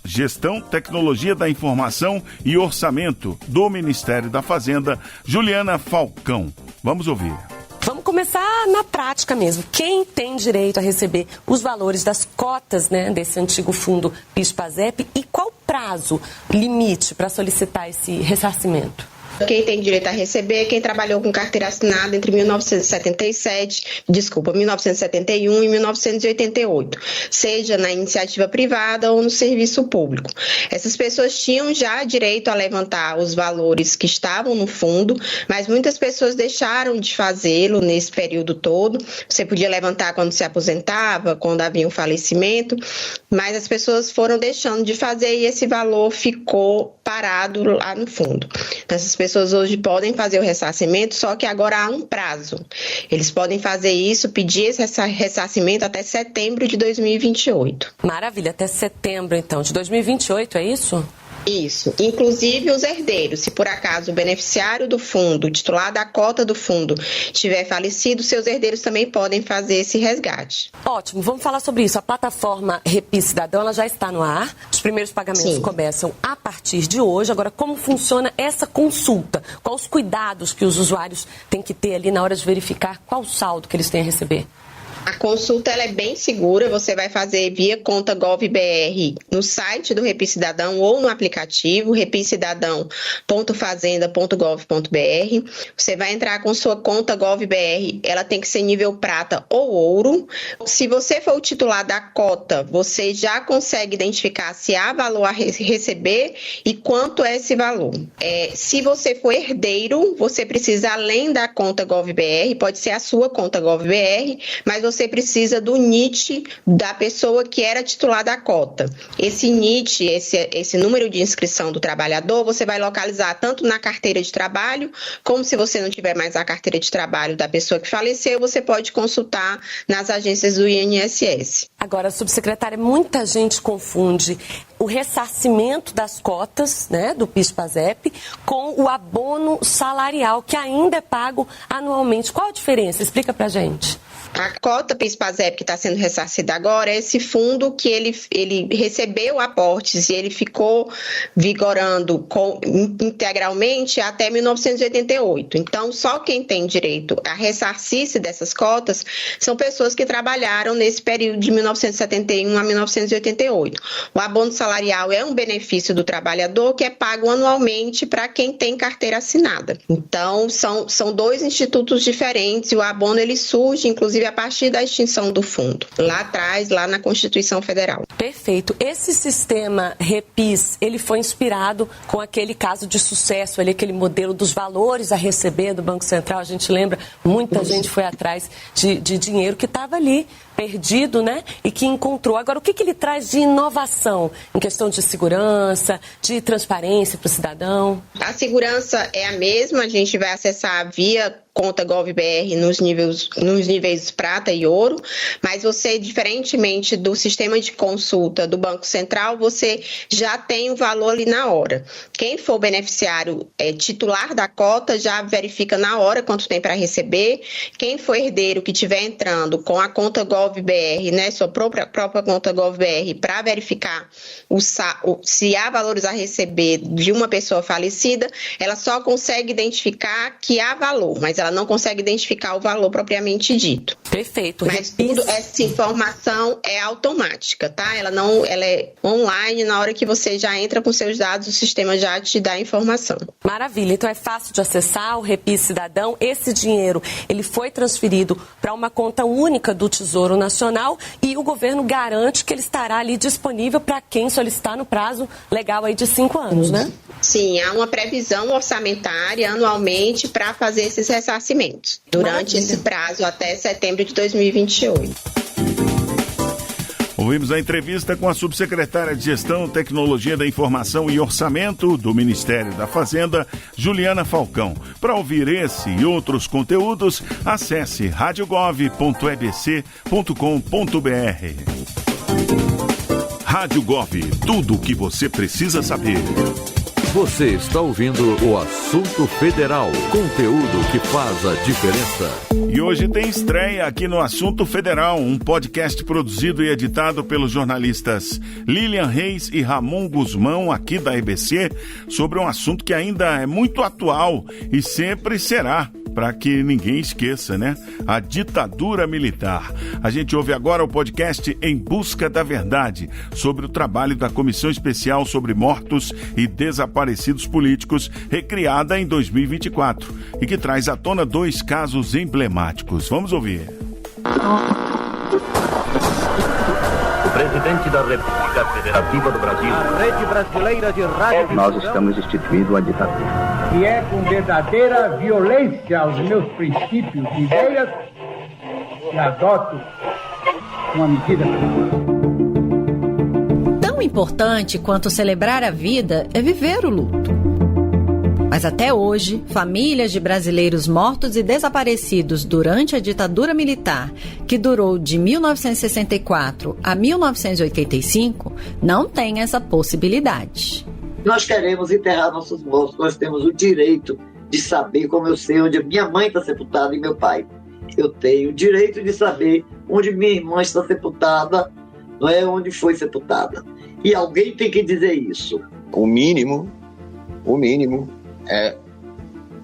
Gestão, Tecnologia da Informação e Orçamento do Ministério da Fazenda, Juliana Falcão. Vamos ouvir. Vamos começar na prática mesmo. Quem tem direito a receber os valores das cotas, né, desse antigo fundo PIS/PASEP, e qual prazo limite para solicitar esse ressarcimento? Quem tem direito a receber é quem trabalhou com carteira assinada entre 1971 e 1988, seja na iniciativa privada ou no serviço público. Essas pessoas tinham já direito a levantar os valores que estavam no fundo, mas muitas pessoas deixaram de fazê-lo nesse período todo. Você podia levantar quando se aposentava, quando havia um falecimento, mas as pessoas foram deixando de fazer e esse valor ficou parado lá no fundo. Então, essas pessoas pessoas hoje podem fazer o ressarcimento, só que agora há um prazo. Eles podem fazer isso, pedir esse ressarcimento até setembro de 2028. Maravilha, até setembro, então, de 2028, é isso? Isso. Inclusive os herdeiros. Se por acaso o beneficiário do fundo, o titular da cota do fundo, tiver falecido, seus herdeiros também podem fazer esse resgate. Ótimo, vamos falar sobre isso. A plataforma Repi Cidadão, ela já está no ar. Os primeiros pagamentos começam a partir de hoje. Agora, como funciona essa consulta? Quais os cuidados que os usuários têm que ter ali na hora de verificar qual o saldo que eles têm a receber? A consulta ela é bem segura, você vai fazer via conta GovBR no site do Repi Cidadão ou no aplicativo repicidadão.fazenda.gov.br. Você vai entrar com sua conta GovBR, ela tem que ser nível prata ou ouro. Se você for o titular da cota, você já consegue identificar se há valor a receber e quanto é esse valor. Se você for herdeiro, você precisa, além da conta GovBR, pode ser a sua conta GovBR, mas você precisa do NIT da pessoa que era titular da cota. Esse NIT, esse número de inscrição do trabalhador, você vai localizar tanto na carteira de trabalho, como se você não tiver mais a carteira de trabalho da pessoa que faleceu, você pode consultar nas agências do INSS. Agora, subsecretária, muita gente confunde o ressarcimento das cotas, né, do PIS/PASEP com o abono salarial, que ainda é pago anualmente. Qual a diferença? Explica pra gente. A cota PIS/PASEP que está sendo ressarcida agora é esse fundo que ele recebeu aportes e ele ficou vigorando integralmente até 1988. Então, só quem tem direito a ressarcir-se dessas cotas são pessoas que trabalharam nesse período de 1971 a 1988. O abono salarial é um benefício do trabalhador que é pago anualmente para quem tem carteira assinada. Então, são dois institutos diferentes e o abono ele surge, inclusive, a partir da extinção do fundo, lá atrás, lá na Constituição Federal. Perfeito. Esse sistema Repis, ele foi inspirado com aquele caso de sucesso, ali, aquele modelo dos valores a receber do Banco Central. A gente lembra, muita gente foi atrás de dinheiro que estava ali, perdido, né? E que encontrou. Agora, o que ele traz de inovação em questão de segurança, de transparência para o cidadão? A segurança é a mesma, a gente vai acessar via conta GovBR nos níveis prata e ouro, mas você, diferentemente do sistema de consulta do Banco Central, você já tem o valor ali na hora. Quem for beneficiário titular da cota já verifica na hora quanto tem para receber. Quem for herdeiro que estiver entrando com a conta GovBR, né, sua própria conta GovBR, para verificar se há valores a receber de uma pessoa falecida, ela só consegue identificar que há valor, mas ela não consegue identificar o valor propriamente dito. Perfeito. Mas essa informação é automática, tá? Ela é online, na hora que você já entra com seus dados, o sistema já te dá a informação. Maravilha. Então é fácil de acessar o Repi Cidadão. Esse dinheiro, ele foi transferido para uma conta única do Tesouro Nacional e o governo garante que ele estará ali disponível para quem solicitar no prazo legal aí de 5 anos, né? Sim, há uma previsão orçamentária anualmente para fazer esses ressarcimentos durante esse prazo até setembro de 2028. Ouvimos a entrevista com a subsecretária de Gestão, Tecnologia da Informação e Orçamento do Ministério da Fazenda, Juliana Falcão. Para ouvir esse e outros conteúdos, acesse radiogov.ebc.com.br. Rádio Gov, tudo o que você precisa saber. Você está ouvindo o Assunto Federal, conteúdo que faz a diferença. E hoje tem estreia aqui no Assunto Federal, um podcast produzido e editado pelos jornalistas Lilian Reis e Ramon Guzmão, aqui da EBC, sobre um assunto que ainda é muito atual e sempre será, para que ninguém esqueça, né? A ditadura militar. A gente ouve agora o podcast Em Busca da Verdade, sobre o trabalho da Comissão Especial sobre Mortos e Desaparecidos Políticos, recriada em 2024, e que traz à tona 2 casos emblemáticos. Vamos ouvir. O presidente da República Federativa do Brasil. A Rede Brasileira de Rádio. Nós estamos instituindo a ditadura. E é com verdadeira violência aos meus princípios e ideias que adoto uma medida. Tão importante quanto celebrar a vida é viver o luto. Mas até hoje, famílias de brasileiros mortos e desaparecidos durante a ditadura militar, que durou de 1964 a 1985, não têm essa possibilidade. Nós queremos enterrar nossos mortos, nós temos o direito de saber, como eu sei onde minha mãe está sepultada e meu pai. Eu tenho o direito de saber onde minha irmã está sepultada, não é onde foi sepultada. E alguém tem que dizer isso. O mínimo é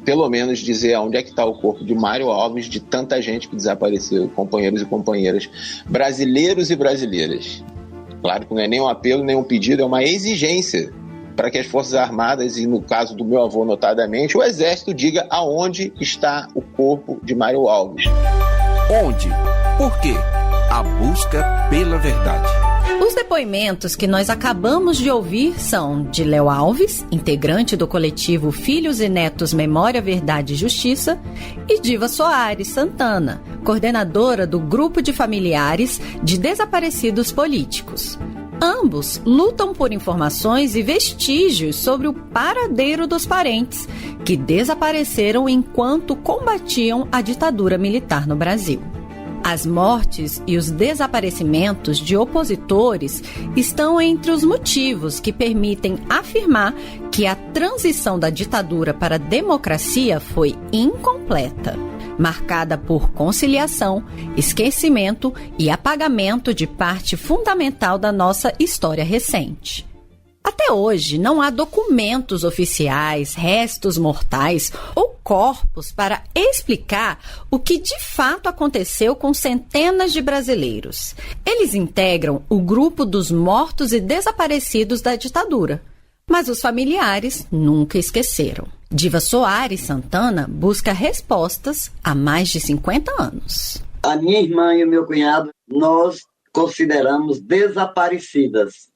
pelo menos dizer onde é que está o corpo de Mário Alves, de tanta gente que desapareceu, companheiros e companheiras, brasileiros e brasileiras. Claro que não é nem um apelo, nem um pedido, é uma exigência para que as Forças Armadas, e no caso do meu avô notadamente, o Exército diga aonde está o corpo de Mário Alves. Onde? Por quê? A busca pela verdade. Os depoimentos que nós acabamos de ouvir são de Léo Alves, integrante do coletivo Filhos e Netos Memória, Verdade e Justiça, e Diva Soares Santana, coordenadora do Grupo de Familiares de Desaparecidos Políticos. Ambos lutam por informações e vestígios sobre o paradeiro dos parentes que desapareceram enquanto combatiam a ditadura militar no Brasil. As mortes e os desaparecimentos de opositores estão entre os motivos que permitem afirmar que a transição da ditadura para a democracia foi incompleta, marcada por conciliação, esquecimento e apagamento de parte fundamental da nossa história recente. Até hoje, não há documentos oficiais, restos mortais ou corpos para explicar o que de fato aconteceu com centenas de brasileiros. Eles integram o grupo dos mortos e desaparecidos da ditadura, mas os familiares nunca esqueceram. Diva Soares Santana busca respostas há mais de 50 anos. A minha irmã e o meu cunhado, nós consideramos desaparecidas,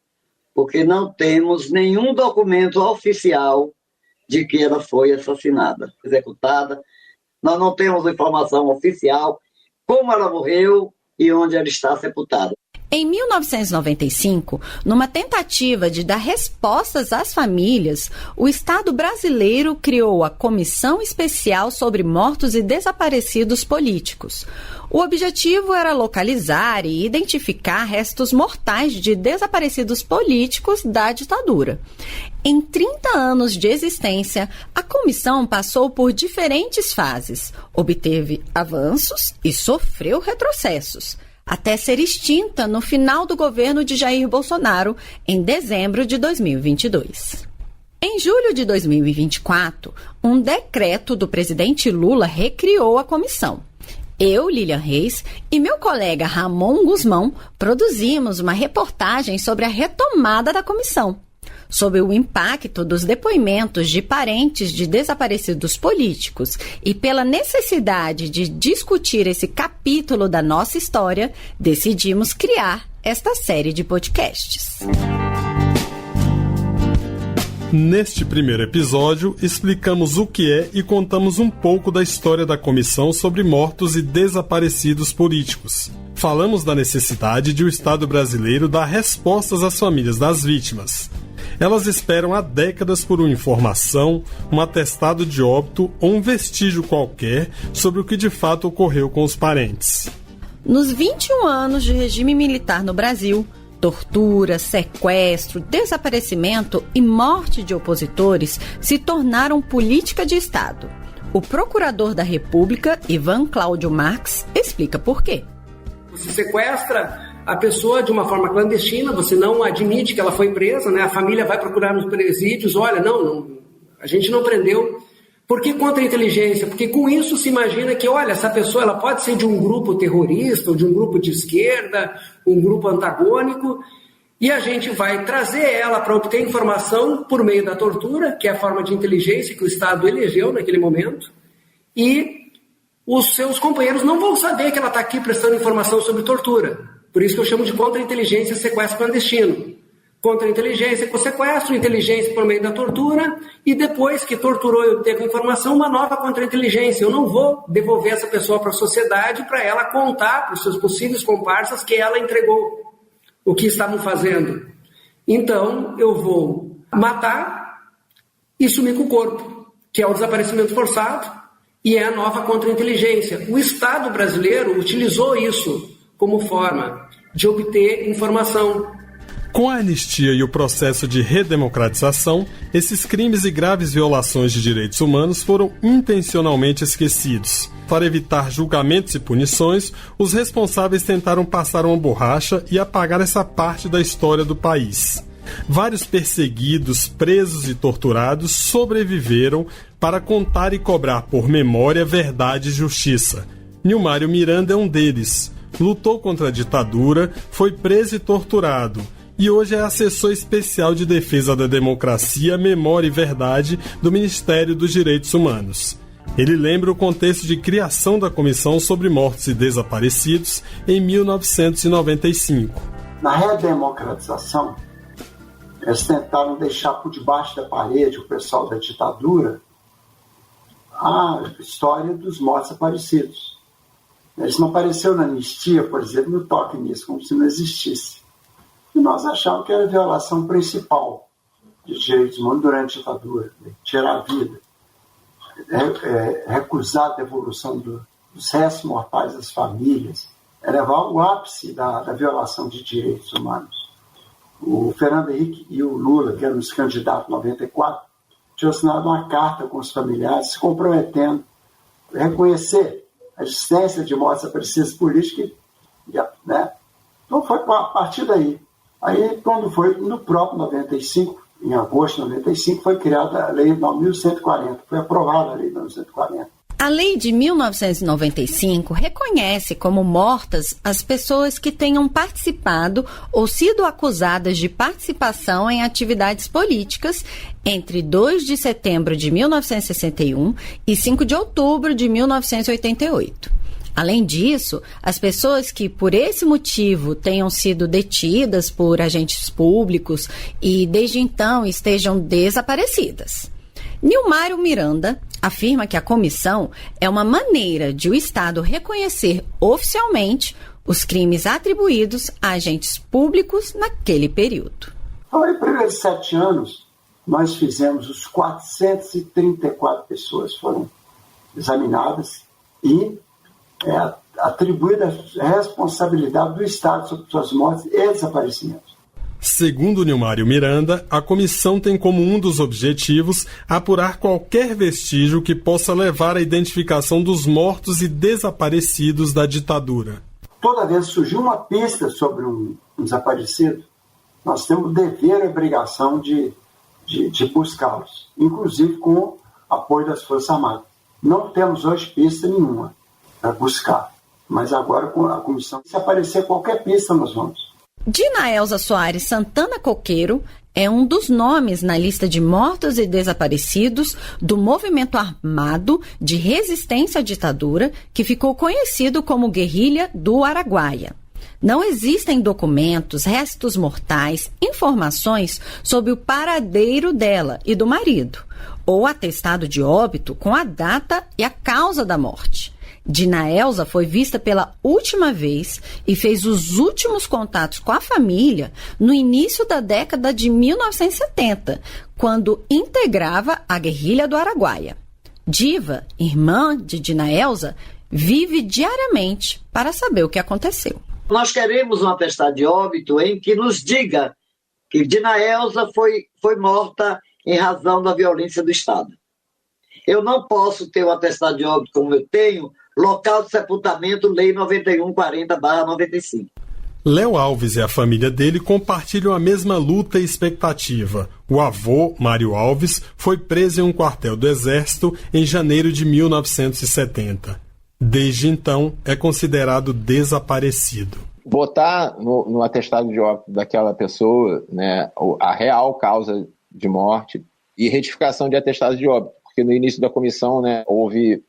porque não temos nenhum documento oficial de que ela foi assassinada, executada. Nós não temos informação oficial como ela morreu e onde ela está sepultada. Em 1995, numa tentativa de dar respostas às famílias, o Estado brasileiro criou a Comissão Especial sobre Mortos e Desaparecidos Políticos. O objetivo era localizar e identificar restos mortais de desaparecidos políticos da ditadura. Em 30 anos de existência, a comissão passou por diferentes fases, obteve avanços e sofreu retrocessos, até ser extinta no final do governo de Jair Bolsonaro, em dezembro de 2022. Em julho de 2024, um decreto do presidente Lula recriou a comissão. Eu, Lilian Reis, e meu colega Ramon Guzmão produzimos uma reportagem sobre a retomada da comissão, sobre o impacto dos depoimentos de parentes de desaparecidos políticos e pela necessidade de discutir esse capítulo da nossa história, decidimos criar esta série de podcasts. Neste primeiro episódio, explicamos o que é e contamos um pouco da história da Comissão sobre Mortos e Desaparecidos Políticos. Falamos da necessidade de o Estado brasileiro dar respostas às famílias das vítimas. Elas esperam há décadas por uma informação, um atestado de óbito ou um vestígio qualquer sobre o que de fato ocorreu com os parentes. Nos 21 anos de regime militar no Brasil, tortura, sequestro, desaparecimento e morte de opositores se tornaram política de Estado. O procurador da República, Ivan Cláudio Marques, explica por quê. Você sequestra a pessoa de uma forma clandestina, você não admite que ela foi presa, né? A família vai procurar nos presídios, olha, não, a gente não prendeu. Por que contra-inteligência? Porque com isso se imagina que, olha, essa pessoa ela pode ser de um grupo terrorista, ou de um grupo de esquerda, um grupo antagônico, e a gente vai trazer ela para obter informação por meio da tortura, que é a forma de inteligência que o Estado elegeu naquele momento, e os seus companheiros não vão saber que ela está aqui prestando informação sobre tortura. Por isso que eu chamo de contra-inteligência sequestro clandestino. Contra-inteligência com sequestro, inteligência por meio da tortura, e depois que torturou e obteve informação, uma nova contra-inteligência. Eu não vou devolver essa pessoa para a sociedade para ela contar para os seus possíveis comparsas que ela entregou o que estavam fazendo. Então, eu vou matar e sumir com o corpo. que é o desaparecimento forçado e é a nova contra-inteligência. O Estado brasileiro utilizou isso como forma de obter informação. Com a anistia e o processo de redemocratização, esses crimes e graves violações de direitos humanos foram intencionalmente esquecidos. Para evitar julgamentos e punições, os responsáveis tentaram passar uma borracha e apagar essa parte da história do país. Vários perseguidos, presos e torturados sobreviveram para contar e cobrar por memória, verdade e justiça. Nilmário Miranda é um deles. Lutou contra a ditadura, foi preso e torturado. E hoje é assessor especial de defesa da democracia, memória e verdade do Ministério dos Direitos Humanos. Ele lembra o contexto de criação da Comissão sobre Mortos e Desaparecidos em 1995. Na redemocratização, eles tentaram deixar por debaixo da parede o pessoal da ditadura a história dos mortos desaparecidos. Isso não apareceu na anistia, por exemplo, no toque nisso, como se não existisse. E nós achávamos que era a violação principal de direitos humanos durante a ditadura, tirar a vida, recusar a devolução dos restos mortais das famílias, levar o ápice da violação de direitos humanos. O Fernando Henrique e o Lula, que eram os candidatos em 94, tinham assinado uma carta com os familiares se comprometendo a reconhecer a existência de mortes desaparecidas políticas, né? Então foi a partir daí. Aí, quando foi no próprio 95, em agosto de 95, foi criada a Lei 9.140, foi aprovada a Lei 9.140. A Lei de 1995 reconhece como mortas as pessoas que tenham participado ou sido acusadas de participação em atividades políticas entre 2 de setembro de 1961 e 5 de outubro de 1988. Além disso, as pessoas que por esse motivo tenham sido detidas por agentes públicos e desde então estejam desaparecidas. Nilmário Miranda afirma que a comissão é uma maneira de o Estado reconhecer oficialmente os crimes atribuídos a agentes públicos naquele período. Então, em primeiros 7 anos, nós fizemos os 434 pessoas foram examinadas e atribuída a responsabilidade do Estado sobre suas mortes e desaparecimentos. Segundo Nilmário Miranda, a comissão tem como um dos objetivos apurar qualquer vestígio que possa levar à identificação dos mortos e desaparecidos da ditadura. Toda vez que surgiu uma pista sobre um desaparecido, nós temos o dever e a obrigação de buscá-los, inclusive com apoio das Forças Armadas. Não temos hoje pista nenhuma para buscar, mas agora com a comissão, se aparecer qualquer pista, nós vamos. Dinaelza Soares Santana Coqueiro é um dos nomes na lista de mortos e desaparecidos do movimento armado de resistência à ditadura que ficou conhecido como Guerrilha do Araguaia. Não existem documentos, restos mortais, informações sobre o paradeiro dela e do marido, ou atestado de óbito com a data e a causa da morte. Dinaelza foi vista pela última vez e fez os últimos contatos com a família no início da década de 1970, quando integrava a Guerrilha do Araguaia. Diva, irmã de Dinaelza, vive diariamente para saber o que aconteceu. Nós queremos um atestado de óbito em que nos diga que Dinaelza foi morta em razão da violência do Estado. Eu não posso ter um atestado de óbito como eu tenho, local de sepultamento, Lei 9140/95. Léo Alves e a família dele compartilham a mesma luta e expectativa. O avô, Mário Alves, foi preso em um quartel do Exército em janeiro de 1970. Desde então, é considerado desaparecido. Botar no atestado de óbito daquela pessoa, né, a real causa de morte e retificação de atestado de óbito, porque no início da comissão, né, houve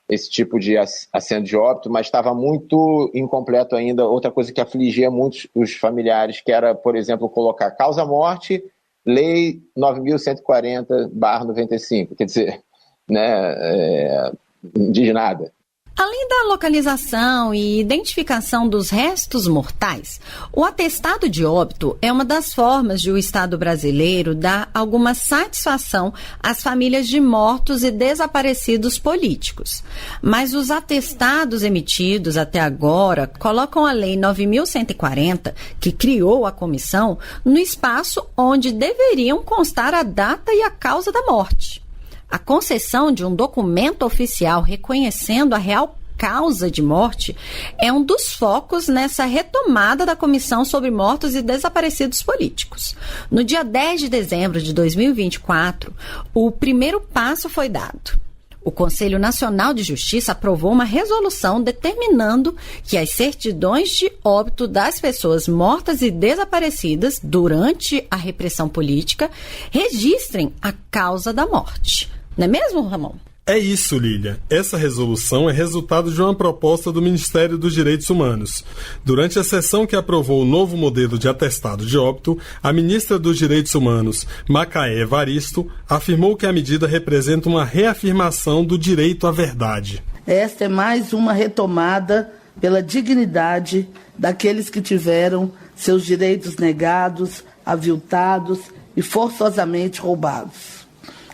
esse tipo de assento de óbito, mas estava muito incompleto ainda. Outra coisa que afligia muito os familiares, que era, por exemplo, colocar causa-morte, Lei 9.140/95, quer dizer, né, não diz nada. Além da localização e identificação dos restos mortais, o atestado de óbito é uma das formas de o Estado brasileiro dar alguma satisfação às famílias de mortos e desaparecidos políticos. Mas os atestados emitidos até agora colocam a Lei 9.140, que criou a comissão, no espaço onde deveriam constar a data e a causa da morte. A concessão de um documento oficial reconhecendo a real causa de morte é um dos focos nessa retomada da Comissão sobre Mortos e Desaparecidos Políticos. No dia 10 de dezembro de 2024, o primeiro passo foi dado. O Conselho Nacional de Justiça aprovou uma resolução determinando que as certidões de óbito das pessoas mortas e desaparecidas durante a repressão política registrem a causa da morte. Não é mesmo, Ramon? É isso, Lília. Essa resolução é resultado de uma proposta do Ministério dos Direitos Humanos. Durante a sessão que aprovou o novo modelo de atestado de óbito, a ministra dos Direitos Humanos, Macaé Evaristo, afirmou que a medida representa uma reafirmação do direito à verdade. Esta é mais uma retomada pela dignidade daqueles que tiveram seus direitos negados, aviltados e forçosamente roubados.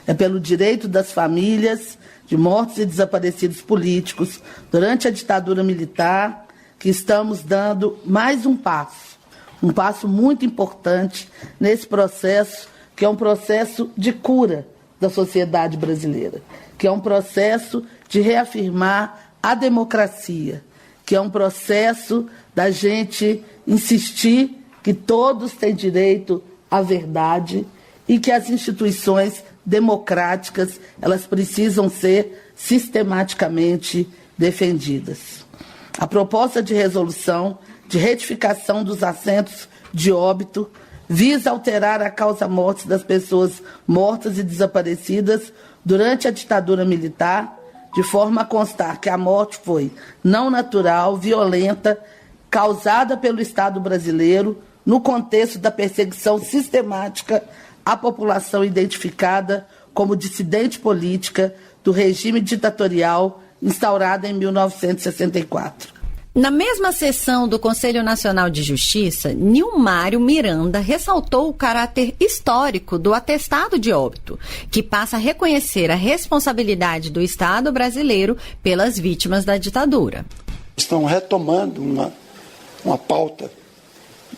É pelo direito das famílias de mortos e desaparecidos políticos durante a ditadura militar que estamos dando mais um passo muito importante nesse processo, que é um processo de cura da sociedade brasileira, que é um processo de reafirmar a democracia, que é um processo da gente insistir que todos têm direito à verdade e que as instituições democráticas, elas precisam ser sistematicamente defendidas. A proposta de resolução de retificação dos assentos de óbito visa alterar a causa-morte das pessoas mortas e desaparecidas durante a ditadura militar, de forma a constar que a morte foi não natural, violenta, causada pelo Estado brasileiro no contexto da perseguição sistemática à população identificada como dissidente política do regime ditatorial instaurado em 1964. Na mesma sessão do Conselho Nacional de Justiça, Nilmário Miranda ressaltou o caráter histórico do atestado de óbito, que passa a reconhecer a responsabilidade do Estado brasileiro pelas vítimas da ditadura. Estão retomando uma pauta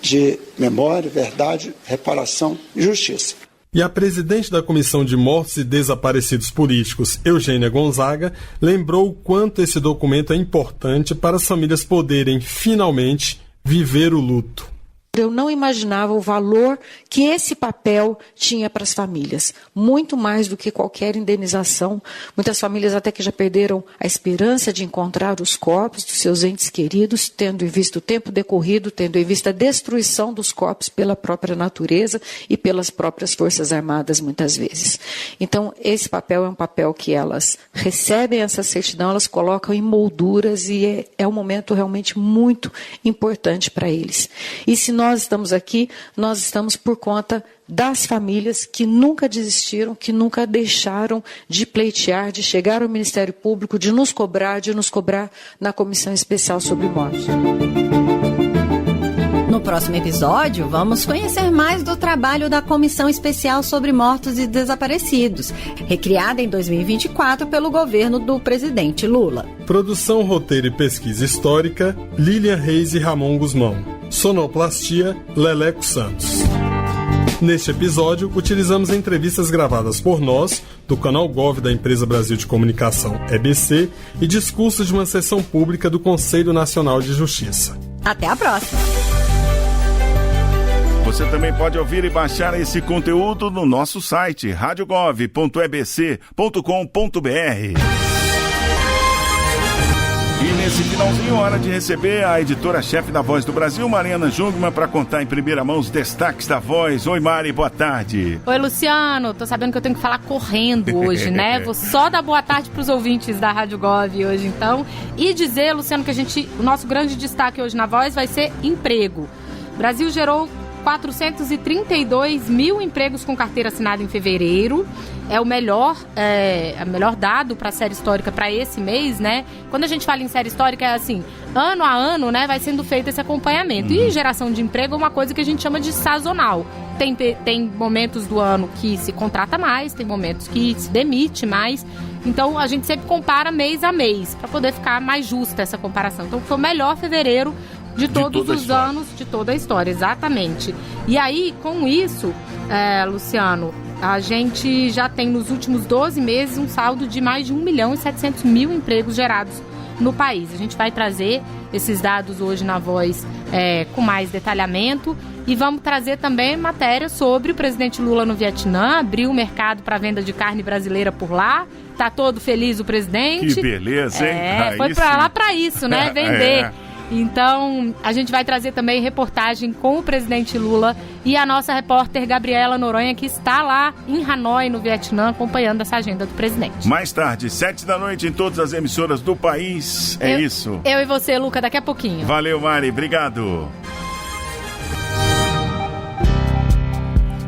de memória, verdade, reparação e justiça. E a presidente da Comissão de Mortos e Desaparecidos Políticos, Eugênia Gonzaga, lembrou o quanto esse documento é importante para as famílias poderem, finalmente, viver o luto. Eu não imaginava o valor que esse papel tinha para as famílias, muito mais do que qualquer indenização. Muitas famílias até que já perderam a esperança de encontrar os corpos dos seus entes queridos, tendo em vista o tempo decorrido, tendo em vista a destruição dos corpos pela própria natureza e pelas próprias Forças Armadas, muitas vezes. Então, esse papel é um papel que elas recebem essa certidão, elas colocam em molduras e é um momento realmente muito importante para eles. E se nós estamos aqui, nós estamos por conta das famílias que nunca desistiram, que nunca deixaram de pleitear, de chegar ao Ministério Público, de nos cobrar na Comissão Especial sobre Morte. No próximo episódio, vamos conhecer mais do trabalho da Comissão Especial sobre Mortos e Desaparecidos, recriada em 2024 pelo governo do presidente Lula. Produção, roteiro e pesquisa histórica, Lilian Reis e Ramon Guzmão. Sonoplastia, Leleco Santos. Neste episódio, utilizamos entrevistas gravadas por nós, do canal Gov da Empresa Brasil de Comunicação, EBC, e discursos de uma sessão pública do Conselho Nacional de Justiça. Até a próxima! Você também pode ouvir e baixar esse conteúdo no nosso site radiogov.ebc.com.br. E nesse finalzinho, hora de receber a editora-chefe da Voz do Brasil, Mariana Jungmann, para contar em primeira mão os destaques da Voz. Oi, Mari, boa tarde. Oi, Luciano. Tô sabendo que eu tenho que falar correndo hoje, né? Vou só dar boa tarde para os ouvintes da Rádio Gov hoje, então. E dizer, Luciano, que o nosso grande destaque hoje na Voz vai ser emprego. O Brasil gerou 432 mil empregos com carteira assinada em fevereiro. É o melhor dado para a série histórica para esse mês, né? Quando a gente fala em série histórica, é assim, ano a ano, né, vai sendo feito esse acompanhamento. E geração de emprego é uma coisa que a gente chama de sazonal. Tem momentos do ano que se contrata mais, tem momentos que se demite mais. Então, a gente sempre compara mês a mês, para poder ficar mais justa essa comparação. Então, foi o melhor fevereiro de todos os anos, de toda a história, exatamente. E aí, com isso, Luciano, a gente já tem nos últimos 12 meses um saldo de mais de 1.700.000 empregos gerados no país. A gente vai trazer esses dados hoje na Voz com mais detalhamento e vamos trazer também matéria sobre o presidente Lula no Vietnã, abriu o mercado para venda de carne brasileira por lá. Tá todo feliz o presidente. Que beleza, hein? Foi para lá para isso, né? Vender. Então, a gente vai trazer também reportagem com o presidente Lula e a nossa repórter Gabriela Noronha, que está lá em Hanoi, no Vietnã, acompanhando essa agenda do presidente. Mais tarde, 7h em todas as emissoras do país. Isso. Eu e você, Luca, daqui a pouquinho. Valeu, Mari. Obrigado.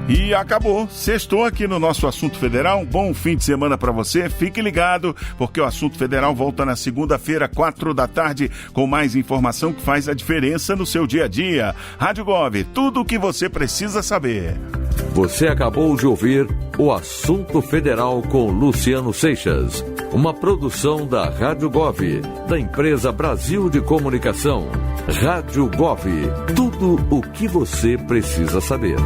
E acabou, sextou aqui no nosso Assunto Federal. Um bom fim de semana para você. Fique ligado, porque o Assunto Federal volta na segunda-feira, 16h, com mais informação que faz a diferença no seu dia a dia. Rádio Gov, tudo o que você precisa saber. Você acabou de ouvir o Assunto Federal com Luciano Seixas. Uma produção da Rádio Gov, da empresa Brasil de Comunicação. Rádio Gov, tudo o que você precisa saber.